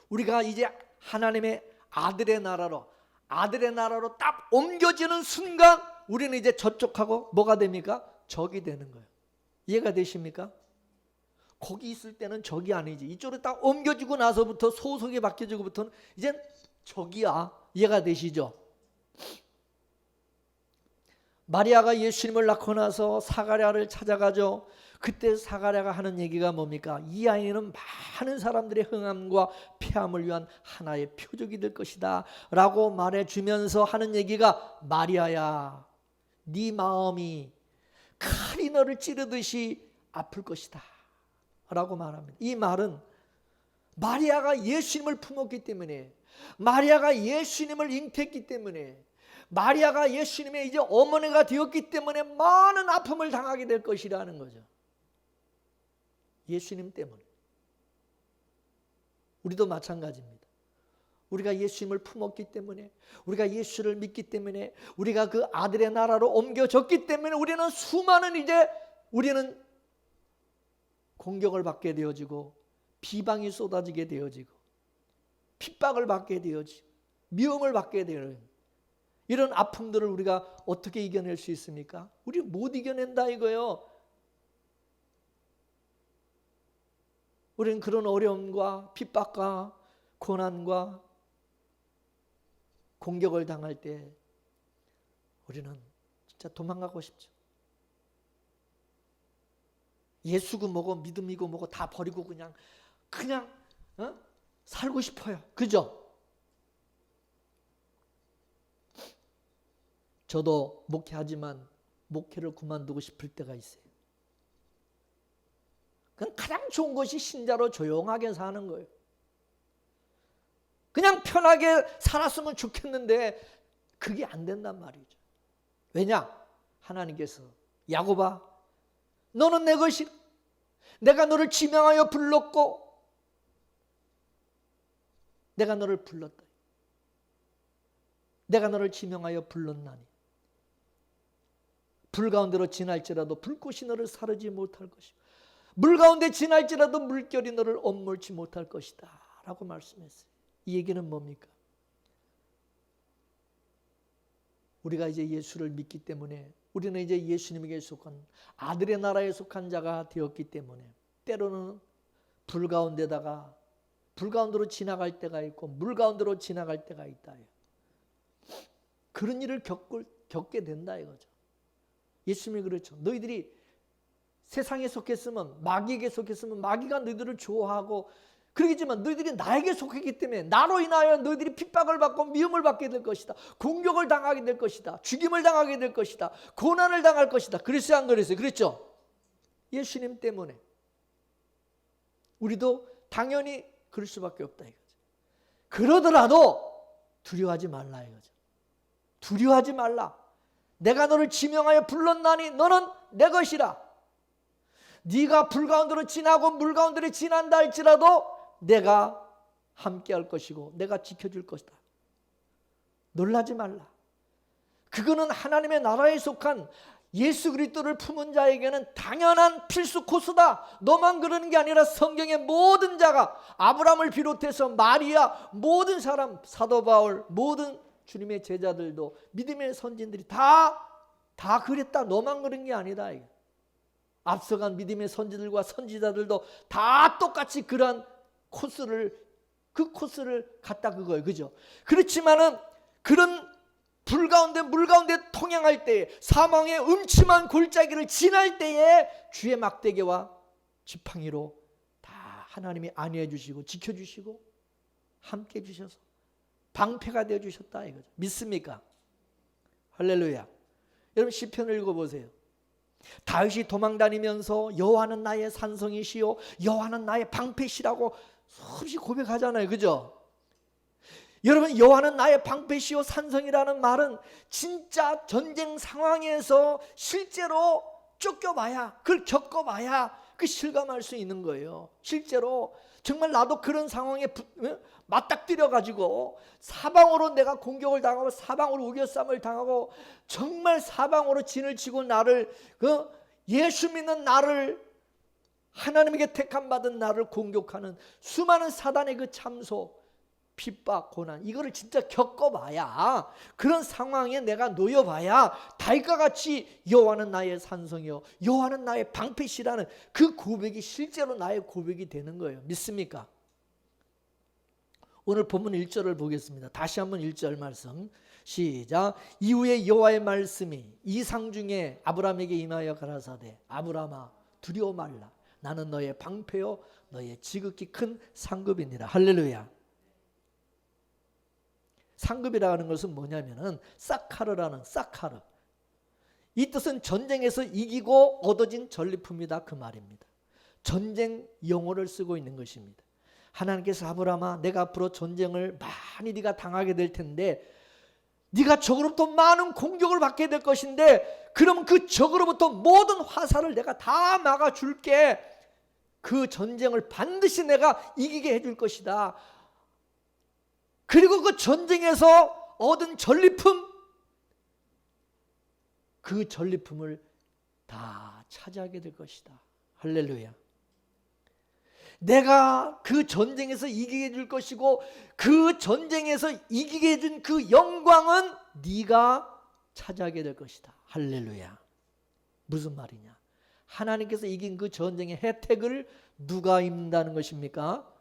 우리가 이제 하나님의 아들의 나라로 딱 옮겨지는 순간 우리는 이제 저쪽하고 뭐가 됩니까? 적이 되는 거예요. 이해가 되십니까? 거기 있을 때는 적이 아니지. 이쪽으로 딱 옮겨지고 나서부터 소속이 바뀌어지고부터는 이젠 적이야. 이해가 되시죠? 마리아가 예수님을 낳고 나서 사가랴를 찾아가죠. 그때 사가랴가 하는 얘기가 뭡니까? 이 아이는 많은 사람들의 흥함과 폐함을 위한 하나의 표적이 될 것이다 라고 말해주면서 하는 얘기가, 마리아야, 네 마음이 칼이 너를 찌르듯이 아플 것이다 라고 말합니다. 이 말은 마리아가 예수님을 품었기 때문에, 마리아가 예수님을 잉태했기 때문에, 마리아가 예수님의 이제 어머니가 되었기 때문에 많은 아픔을 당하게 될 것이라는 거죠. 예수님 때문에. 우리도 마찬가지입니다. 우리가 예수님을 품었기 때문에, 우리가 예수를 믿기 때문에, 우리가 그 아들의 나라로 옮겨졌기 때문에 우리는 수많은 우리는 공격을 받게 되어지고, 비방이 쏟아지게 되어지고, 핍박을 받게 되어지고, 미움을 받게 되어지고, 이런 아픔들을 우리가 어떻게 이겨낼 수 있습니까? 우리 못 이겨낸다 이거예요. 우리는 그런 어려움과 핍박과 고난과 공격을 당할 때 우리는 진짜 도망가고 싶죠. 예수고 뭐고 믿음이고 뭐고 다 버리고 그냥 살고 싶어요. 그죠? 저도 목회하지만 목회를 그만두고 싶을 때가 있어요. 그냥 가장 좋은 것이 신자로 조용하게 사는 거예요. 그냥 편하게 살았으면 좋겠는데 그게 안 된단 말이죠. 왜냐? 하나님께서 야곱아, 너는 내 것이, 내가 너를 지명하여 불렀고 내가 너를 불렀다. 내가 너를 지명하여 불렀나니 불 가운데로 지날지라도 불꽃이 너를 사르지 못할 것이고 물 가운데 지날지라도 물결이 너를 엄물지 못할 것이다 라고 말씀했어요. 이 얘기는 뭡니까? 우리가 이제 예수를 믿기 때문에, 우리는 이제 예수님에게 속한 아들의 나라에 속한 자가 되었기 때문에 때로는 불 가운데로 지나갈 때가 있고 물 가운데로 지나갈 때가 있다. 그런 일을 겪게 된다 이거죠. 예수님이 그렇죠. 너희들이 세상에 속했으면, 마귀에게 속했으면 마귀가 너희들을 좋아하고 그러겠지만 너희들이 나에게 속했기 때문에 나로 인하여 너희들이 핍박을 받고 미움을 받게 될 것이다. 공격을 당하게 될 것이다. 죽임을 당하게 될 것이다. 고난을 당할 것이다. 그랬어요, 안 그랬어요? 그랬죠? 예수님 때문에. 우리도 당연히 그럴 수밖에 없다 이거죠. 그러더라도 두려워하지 말라 이거죠. 두려워하지 말라. 내가 너를 지명하여 불렀나니 너는 내 것이라. 네가 불 가운데로 지나고 물 가운데로 지난다 할지라도 내가 함께 할 것이고 내가 지켜줄 것이다. 놀라지 말라. 그거는 하나님의 나라에 속한 예수 그리스도를 품은 자에게는 당연한 필수 코스다. 너만 그러는 게 아니라 성경의 모든 자가, 아브라함을 비롯해서 마리아, 모든 사람, 사도 바울, 모든 주님의 제자들도, 믿음의 선진들이 다 그랬다. 너만 그런 게 아니다. 앞서간 믿음의 선지들과 선지자들도 다 똑같이 그러한 그 코스를 갔다 그거예요. 그죠? 그렇지만은 그런 불 가운데 물 가운데 통행할 때에, 사망의 음침한 골짜기를 지날 때에 주의 막대기와 지팡이로 다 하나님이 안위해 주시고 지켜주시고 함께 해주셔서 방패가 되어 주셨다 이거죠. 믿습니까? 할렐루야. 여러분 시편을 읽어보세요. 다윗이 도망다니면서 여호와는 나의 산성이시요 여호와는 나의 방패시라고 수없이 고백하잖아요. 그죠? 여러분, 여호와는 나의 방패시요 산성이라는 말은 진짜 전쟁 상황에서 실제로 쫓겨봐야, 그걸 겪어봐야 그 실감할 수 있는 거예요. 실제로 정말 나도 그런 상황에 맞닥뜨려 가지고 사방으로 내가 공격을 당하고 사방으로 우겨쌈을 당하고 정말 사방으로 진을 치고 나를 예수 믿는 나를 하나님에게 택함 받은 나를 공격하는 수많은 사단의 그 참소, 핍박, 고난, 이거를 진짜 겪어봐야, 그런 상황에 내가 놓여봐야 다윗과 같이 여호와는 나의 산성이요 여호와는 나의 방패시라는 그 고백이 실제로 나의 고백이 되는 거예요. 믿습니까? 오늘 본문 1절을 보겠습니다. 다시 한번 1절 말씀 시작. 이후에 여호와의 말씀이 이상 중에 아브라함에게 임하여 가라사대 아브라함아 두려워 말라 나는 너의 방패요 너의 지극히 큰 상급이니라. 할렐루야. 상급이라는 것은 뭐냐면은 사카르라는 사카르, 이 뜻은 전쟁에서 이기고 얻어진 전리품이다 그 말입니다. 전쟁 용어를 쓰고 있는 것입니다. 하나님께서 아브라함아 내가 앞으로 전쟁을 많이 네가 당하게 될 텐데 네가 적으로부터 많은 공격을 받게 될 것인데 그러면 그 적으로부터 모든 화살을 내가 다 막아줄게. 그 전쟁을 반드시 내가 이기게 해줄 것이다. 그리고 그 전쟁에서 얻은 전리품, 그 전리품을 다 차지하게 될 것이다. 할렐루야. 내가 그 전쟁에서 이기게 해줄 것이고 그 전쟁에서 이기게 해준 그 영광은 네가 차지하게 될 것이다. 할렐루야. 무슨 말이냐? 하나님께서 이긴 그 전쟁의 혜택을 누가 입는다는 것입니까?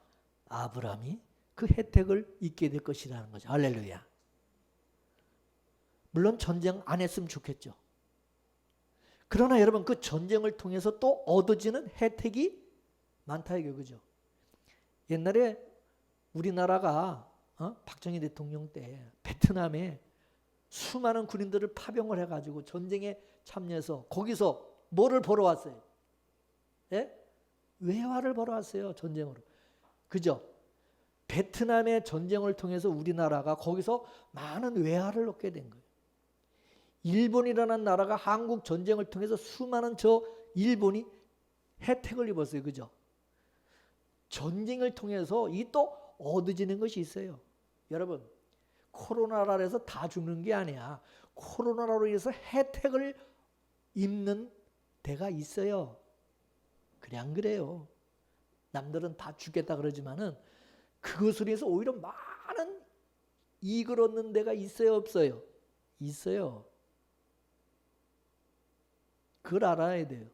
아브라함이 그 혜택을 잊게 될 것이라는 거죠. 할렐루야. 물론 전쟁 안 했으면 좋겠죠. 그러나 여러분 그 전쟁을 통해서 또 얻어지는 혜택이 많다 이거 그죠? 옛날에 우리나라가 박정희 대통령 때 베트남에 수많은 군인들을 파병을 해가지고 전쟁에 참여해서 거기서 뭐를 보러 왔어요? 예? 외화를 보러 왔어요. 전쟁으로. 그죠? 베트남의 전쟁을 통해서 우리나라가 거기서 많은 외화를 얻게 된 거예요. 일본이라는 나라가 한국 전쟁을 통해서 수많은 저 일본이 혜택을 입었어요. 그죠? 전쟁을 통해서 이 또 얻어지는 것이 있어요. 여러분, 코로나로 해서 다 죽는 게 아니야. 코로나로 인해서 혜택을 입는 데가 있어요. 그래 안 그래요? 남들은 다 죽겠다 그러지만은 그것으로 해서 오히려 많은 이익을 얻는 데가 있어요, 없어요? 있어요. 그걸 알아야 돼요.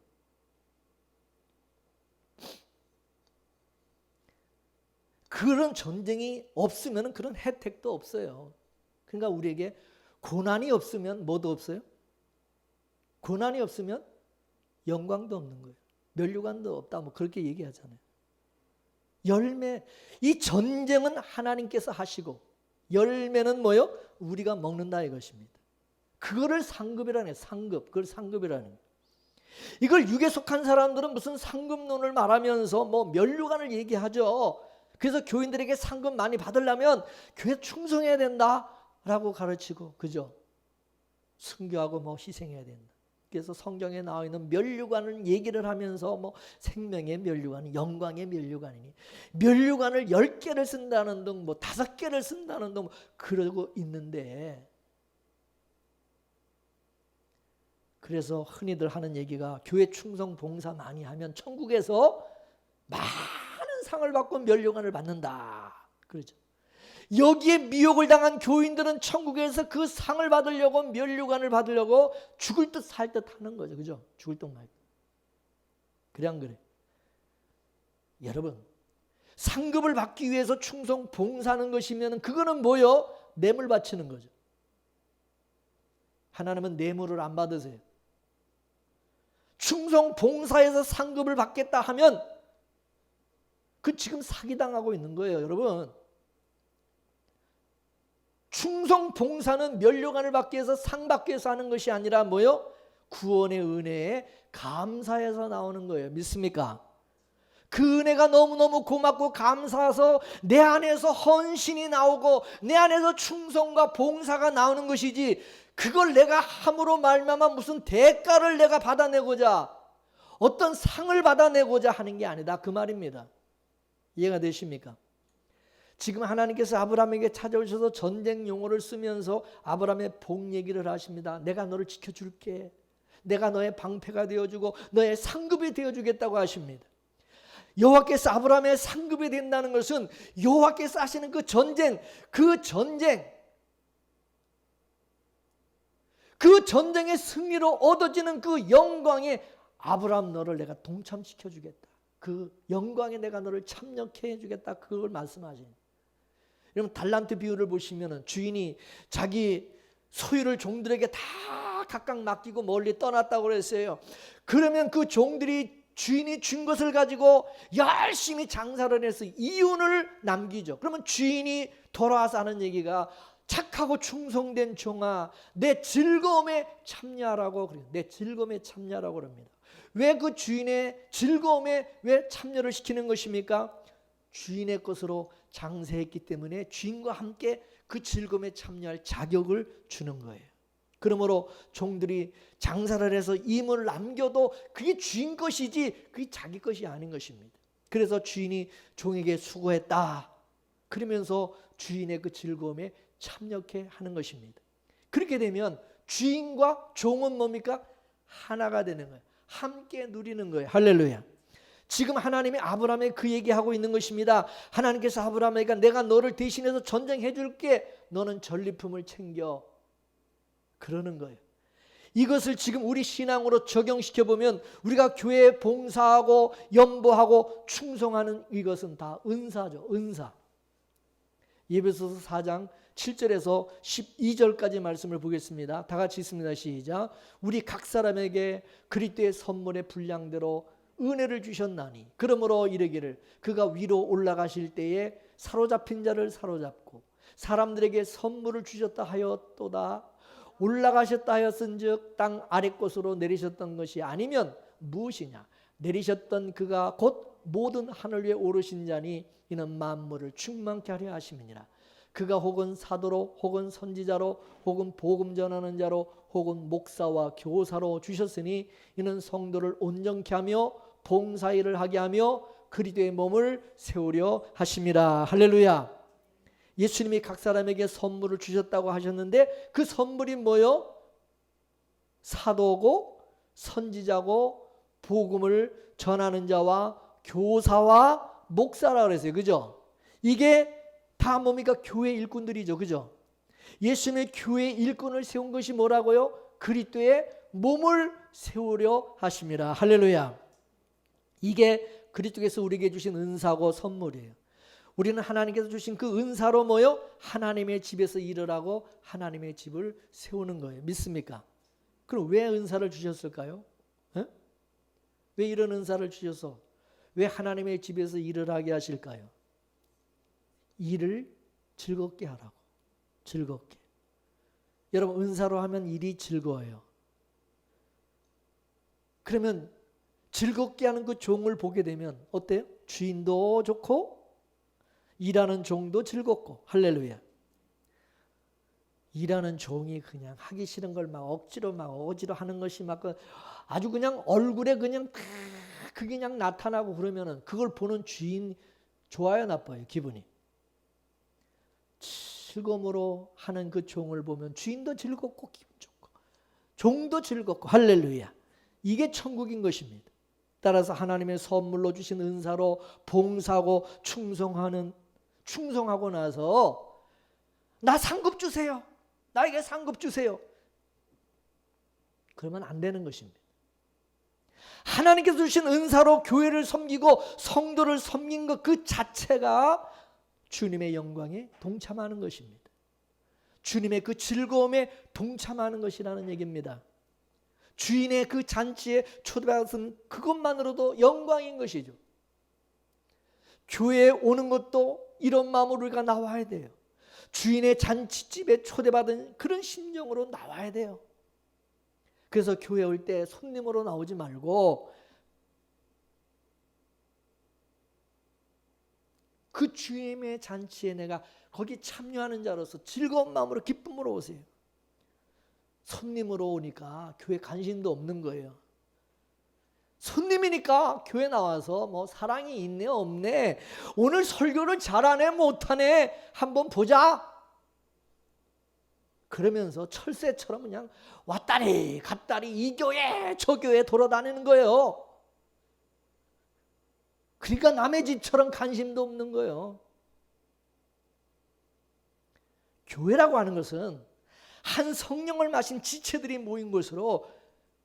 그런 전쟁이 없으면 그런 혜택도 없어요. 그러니까 우리에게 고난이 없으면 뭐도 없어요? 고난이 없으면 영광도 없는 거예요. 면류관도 없다 뭐 그렇게 얘기하잖아요. 열매, 이 전쟁은 하나님께서 하시고 열매는 뭐요? 우리가 먹는다 이것입니다. 그거를 상급이라는 거예요. 상급, 그걸 상급이라는 거예요. 이걸 육에 속한 사람들은 무슨 상급론을 말하면서 뭐 면류관을 얘기하죠. 그래서 교인들에게 상급 많이 받으려면 교회 충성해야 된다라고 가르치고, 그죠? 순교하고 뭐 희생해야 된다. 그래서 성경에 나와 있는 면류관을 얘기를 하면서 뭐 생명의 면류관, 영광의 면류관이니 면류관을 10개를 쓴다는 등 뭐 5개를 쓴다는 등 그러고 있는데, 그래서 흔히들 하는 얘기가 교회 충성 봉사 많이 하면 천국에서 많은 상을 받고 면류관을 받는다 그러죠. 여기에 미혹을 당한 교인들은 천국에서 그 상을 받으려고 면류관을 받으려고 죽을 듯 살 듯 하는 거죠. 그죠? 죽을 듯 말 듯. 그래 안 그래? 여러분, 상급을 받기 위해서 충성 봉사하는 것이면 그거는 뭐요? 뇌물 바치는 거죠. 하나님은 뇌물을 안 받으세요. 충성 봉사에서 상급을 받겠다 하면 그 지금 사기당하고 있는 거예요, 여러분. 충성 봉사는 면류관을 받기 위해서 상 받기 위해서 하는 것이 아니라 뭐요? 구원의 은혜에 감사해서 나오는 거예요. 믿습니까? 그 은혜가 너무너무 고맙고 감사해서 내 안에서 헌신이 나오고 내 안에서 충성과 봉사가 나오는 것이지, 그걸 내가 함으로 말미암아 무슨 대가를 내가 받아내고자 어떤 상을 받아내고자 하는 게 아니다 그 말입니다. 이해가 되십니까? 지금 하나님께서 아브라함에게 찾아오셔서 전쟁 용어를 쓰면서 아브라함의 복 얘기를 하십니다. 내가 너를 지켜줄게. 내가 너의 방패가 되어주고 너의 상급이 되어주겠다고 하십니다. 여호와께서 아브라함의 상급이 된다는 것은 여호와께서 하시는 그 전쟁의 승리로 얻어지는 그 영광에 아브라함 너를 내가 동참시켜 주겠다. 그 영광에 내가 너를 참여케 해주겠다. 그걸 말씀하시는. 여러분 달란트 비유를 보시면 주인이 자기 소유를 종들에게 다 각각 맡기고 멀리 떠났다고 그랬어요. 그러면 그 종들이 주인이 준 것을 가지고 열심히 장사를 해서 이윤을 남기죠. 그러면 주인이 돌아와서 하는 얘기가 착하고 충성된 종아 내 즐거움에 참여하라고 그래요. 내 즐거움에 참여하라고 그럽니다. 왜 그 주인의 즐거움에 왜 참여를 시키는 것입니까? 주인의 것으로 장사했기 때문에 주인과 함께 그 즐거움에 참여할 자격을 주는 거예요. 그러므로 종들이 장사를 해서 임을 남겨도 그게 주인 것이지 그게 자기 것이 아닌 것입니다. 그래서 주인이 종에게 수고했다 그러면서 주인의 그 즐거움에 참여케 하는 것입니다. 그렇게 되면 주인과 종은 뭡니까? 하나가 되는 거예요. 함께 누리는 거예요. 할렐루야. 지금 하나님이 아브라함에 그 얘기하고 있는 것입니다. 하나님께서 아브라함에게 내가 너를 대신해서 전쟁해 줄게. 너는 전리품을 챙겨. 그러는 거예요. 이것을 지금 우리 신앙으로 적용시켜 보면 우리가 교회에 봉사하고 연보하고 충성하는 이것은 다 은사죠. 은사. 에베소서 4장 7절에서 12절까지 말씀을 보겠습니다. 다 같이 읽습니다. 시작. 우리 각 사람에게 그리스도의 선물의 분량대로 은혜를 주셨나니 그러므로 이르기를 그가 위로 올라가실 때에 사로잡힌 자를 사로잡고 사람들에게 선물을 주셨다 하였도다. 올라가셨다 하였은즉 땅 아래 곳으로 내리셨던 것이 아니면 무엇이냐? 내리셨던 그가 곧 모든 하늘 위에 오르신 자니 이는 만물을 충만케 하려 하심이니라. 그가 혹은 사도로 혹은 선지자로 혹은 복음 전하는 자로 혹은 목사와 교사로 주셨으니 이는 성도를 온전케 하며 봉사일을 하게 하며 그리스도의 몸을 세우려 하심이라. 할렐루야. 예수님이 각 사람에게 선물을 주셨다고 하셨는데 그 선물이 뭐요? 사도고 선지자고 복음을 전하는 자와 교사와 목사라 그랬어요. 그죠? 이게 다 뭡니까? 교회 일꾼들이죠. 그죠? 예수님의 교회 일꾼을 세운 것이 뭐라고요? 그리스도의 몸을 세우려 하심이라. 할렐루야. 이게 그리스도께서 우리에게 주신 은사고 선물이에요. 우리는 하나님께서 주신 그 은사로 뭐요? 하나님의 집에서 일을 하고 하나님의 집을 세우는 거예요. 믿습니까? 그럼 왜 은사를 주셨을까요? 에? 왜 이런 은사를 주셔서 왜 하나님의 집에서 일을 하게 하실까요? 일을 즐겁게 하라고. 즐겁게. 여러분 은사로 하면 일이 즐거워요. 그러면 즐겁게 하는 그 종을 보게 되면 어때요? 주인도 좋고 일하는 종도 즐겁고. 할렐루야. 일하는 종이 그냥 하기 싫은 걸 막 억지로 하는 것이 막 아주 그냥 얼굴에 그냥 다 그게 그냥 나타나고 그러면은 그걸 보는 주인 좋아요, 나빠요, 기분이? 즐거움으로 하는 그 종을 보면 주인도 즐겁고 기분 좋고 종도 즐겁고. 할렐루야. 이게 천국인 것입니다. 따라서 하나님의 선물로 주신 은사로 봉사하고 충성하고 나서 나 상급 주세요. 나에게 상급 주세요. 그러면 안 되는 것입니다. 하나님께서 주신 은사로 교회를 섬기고 성도를 섬긴 것 그 자체가 주님의 영광에 동참하는 것입니다. 주님의 그 즐거움에 동참하는 것이라는 얘기입니다. 주인의 그 잔치에 초대받은 그것만으로도 영광인 것이죠. 교회에 오는 것도 이런 마음으로 우리가 나와야 돼요. 주인의 잔치집에 초대받은 그런 심정으로 나와야 돼요. 그래서 교회 올 때 손님으로 나오지 말고 그 주님의 잔치에 내가 거기 참여하는 자로서 즐거운 마음으로 기쁨으로 오세요. 손님으로 오니까 교회 관심도 없는 거예요. 손님이니까 교회 나와서 뭐 사랑이 있네 없네, 오늘 설교를 잘하네 못하네 한번 보자, 그러면서 철새처럼 그냥 왔다리 갔다리 이 교회 저 교회 돌아다니는 거예요. 그러니까 남의 집처럼 관심도 없는 거예요. 교회라고 하는 것은 한 성령을 마신 지체들이 모인 곳으로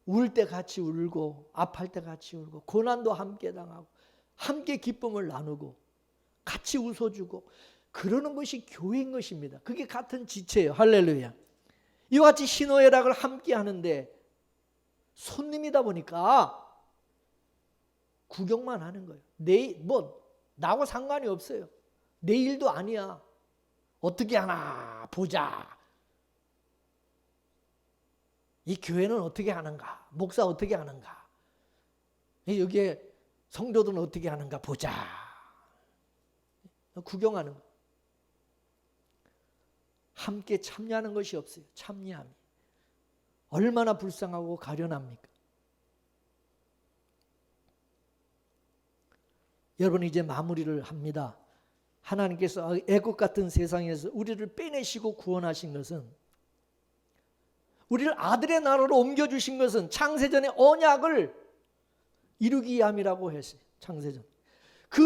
울 때 같이 울고 아플 때 같이 울고 고난도 함께 당하고 함께 기쁨을 나누고 같이 웃어주고 그러는 것이 교회인 것입니다. 그게 같은 지체예요. 할렐루야. 이와 같이 희노애락을 함께 하는데 손님이다 보니까 구경만 하는 거예요. 나하고 상관이 없어요. 내 일도 아니야. 어떻게 하나 보자. 이 교회는 어떻게 하는가? 목사 어떻게 하는가? 여기에 성도들은 어떻게 하는가 보자. 구경하는 거. 함께 참여하는 것이 없어요. 참여함이. 얼마나 불쌍하고 가련합니까? 여러분 이제 마무리를 합니다. 하나님께서 애국 같은 세상에서 우리를 빼내시고 구원하신 것은, 우리를 아들의 나라로 옮겨주신 것은 창세전의 언약을 이루기 위함이라고 했어요. 창세전. 그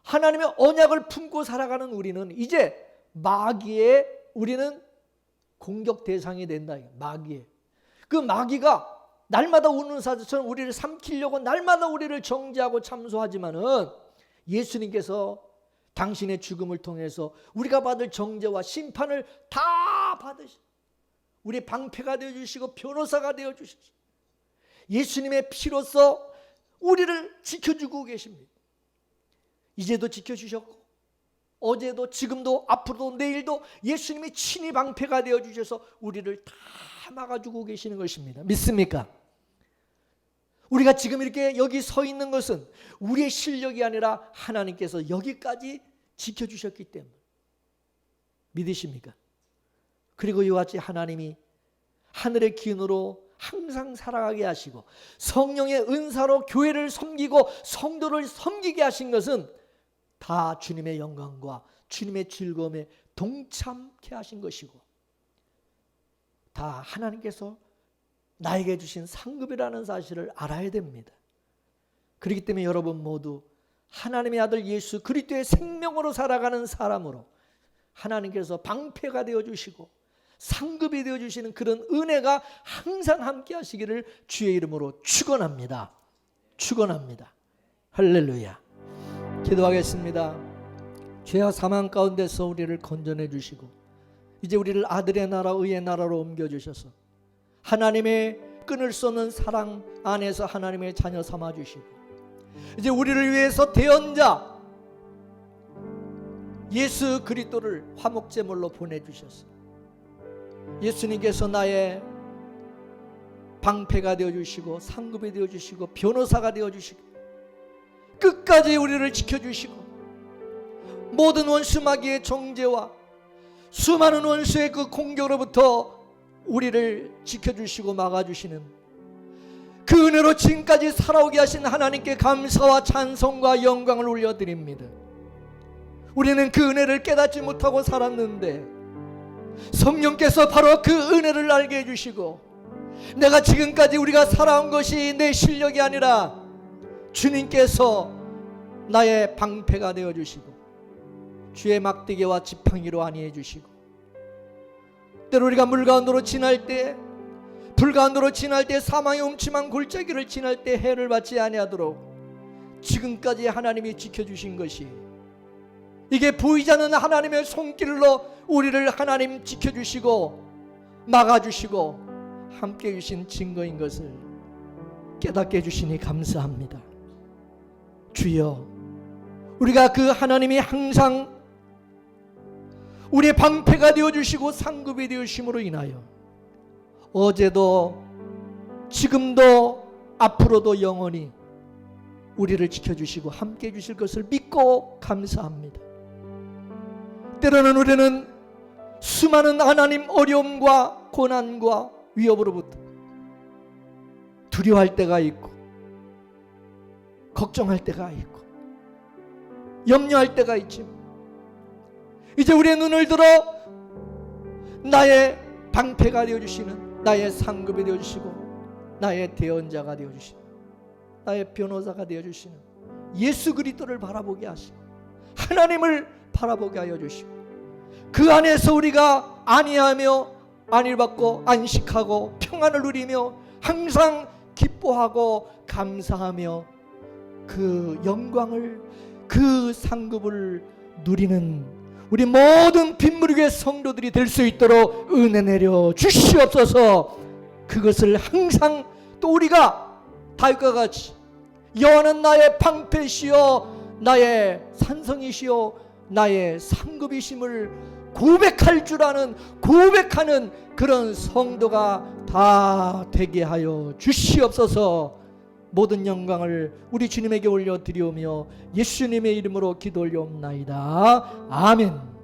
하나님의 언약을 품고 살아가는 우리는 이제 마귀의 우리는 공격 대상이 된다. 마귀의. 그 마귀가 날마다 우는 사자처럼 우리를 삼키려고 날마다 우리를 정죄하고 참소하지만은 예수님께서 당신의 죽음을 통해서 우리가 받을 정죄와 심판을 다 받으시고 우리 방패가 되어주시고 변호사가 되어주시고 예수님의 피로써 우리를 지켜주고 계십니다. 이제도 지켜주셨고 어제도 지금도 앞으로도 내일도 예수님이 친히 방패가 되어주셔서 우리를 다 막아주고 계시는 것입니다. 믿습니까? 우리가 지금 이렇게 여기 서 있는 것은 우리의 실력이 아니라 하나님께서 여기까지 지켜주셨기 때문에 믿으십니까? 그리고 이와 같이 하나님이 하늘의 기운으로 항상 살아가게 하시고 성령의 은사로 교회를 섬기고 성도를 섬기게 하신 것은 다 주님의 영광과 주님의 즐거움에 동참케 하신 것이고 다 하나님께서 나에게 주신 상급이라는 사실을 알아야 됩니다. 그렇기 때문에 여러분 모두 하나님의 아들 예수 그리스도의 생명으로 살아가는 사람으로 하나님께서 방패가 되어주시고 상급이 되어주시는 그런 은혜가 항상 함께 하시기를 주의 이름으로 축원합니다. 축원합니다. 할렐루야. 기도하겠습니다. 죄와 사망 가운데서 우리를 건져내 주시고 이제 우리를 아들의 나라 의의 나라로 옮겨주셔서 하나님의 끊을 수 없는 사랑 안에서 하나님의 자녀 삼아 주시고 이제 우리를 위해서 대언자 예수 그리스도를 화목제물로 보내주셔서 예수님께서 나의 방패가 되어주시고 상급이 되어주시고 변호사가 되어주시고 끝까지 우리를 지켜주시고 모든 원수 마귀의 정죄와 수많은 원수의 그 공격으로부터 우리를 지켜주시고 막아주시는 그 은혜로 지금까지 살아오게 하신 하나님께 감사와 찬송과 영광을 올려드립니다. 우리는 그 은혜를 깨닫지 못하고 살았는데 성령께서 바로 그 은혜를 알게 해주시고 내가 지금까지 우리가 살아온 것이 내 실력이 아니라 주님께서 나의 방패가 되어주시고 주의 막대기와 지팡이로 안위해 주시고 때로 우리가 물 가운데로 지날 때 불 가운데로 지날 때 사망의 음침한 골짜기를 지날 때 해를 받지 아니하도록 지금까지 하나님이 지켜주신 것이 이게 보이지 않는 하나님의 손길로 우리를 하나님 지켜주시고 막아주시고 함께 해주신 증거인 것을 깨닫게 해주시니 감사합니다. 주여 우리가 그 하나님이 항상 우리의 방패가 되어주시고 상급이 되어주심으로 인하여 어제도 지금도 앞으로도 영원히 우리를 지켜주시고 함께 해주실 것을 믿고 감사합니다. 때로는 우리는 수많은 하나님 어려움과 고난과 위협으로부터 두려워할 때가 있고 걱정할 때가 있고 염려할 때가 있지만 이제 우리의 눈을 들어 나의 방패가 되어주시는, 나의 상급이 되어주시고 나의 대언자가 되어주시는, 나의 변호사가 되어주시는 예수 그리스도를 바라보게 하시고 하나님을 바라보게 하여 주시고 그 안에서 우리가 안위하며 안위를 받고 안식하고 평안을 누리며 항상 기뻐하고 감사하며 그 영광을, 그 상급을 누리는 우리 모든 빗물교회 성도들이 될 수 있도록 은혜 내려 주시옵소서. 그것을 항상 또 우리가 다윗과 같이 여호와는 나의 방패시요 나의 산성이시요 나의 상급이심을 고백할 줄 아는, 고백하는 그런 성도가 다 되게 하여 주시옵소서. 모든 영광을 우리 주님에게 올려드리오며 예수님의 이름으로 기도 올려옵나이다. 아멘.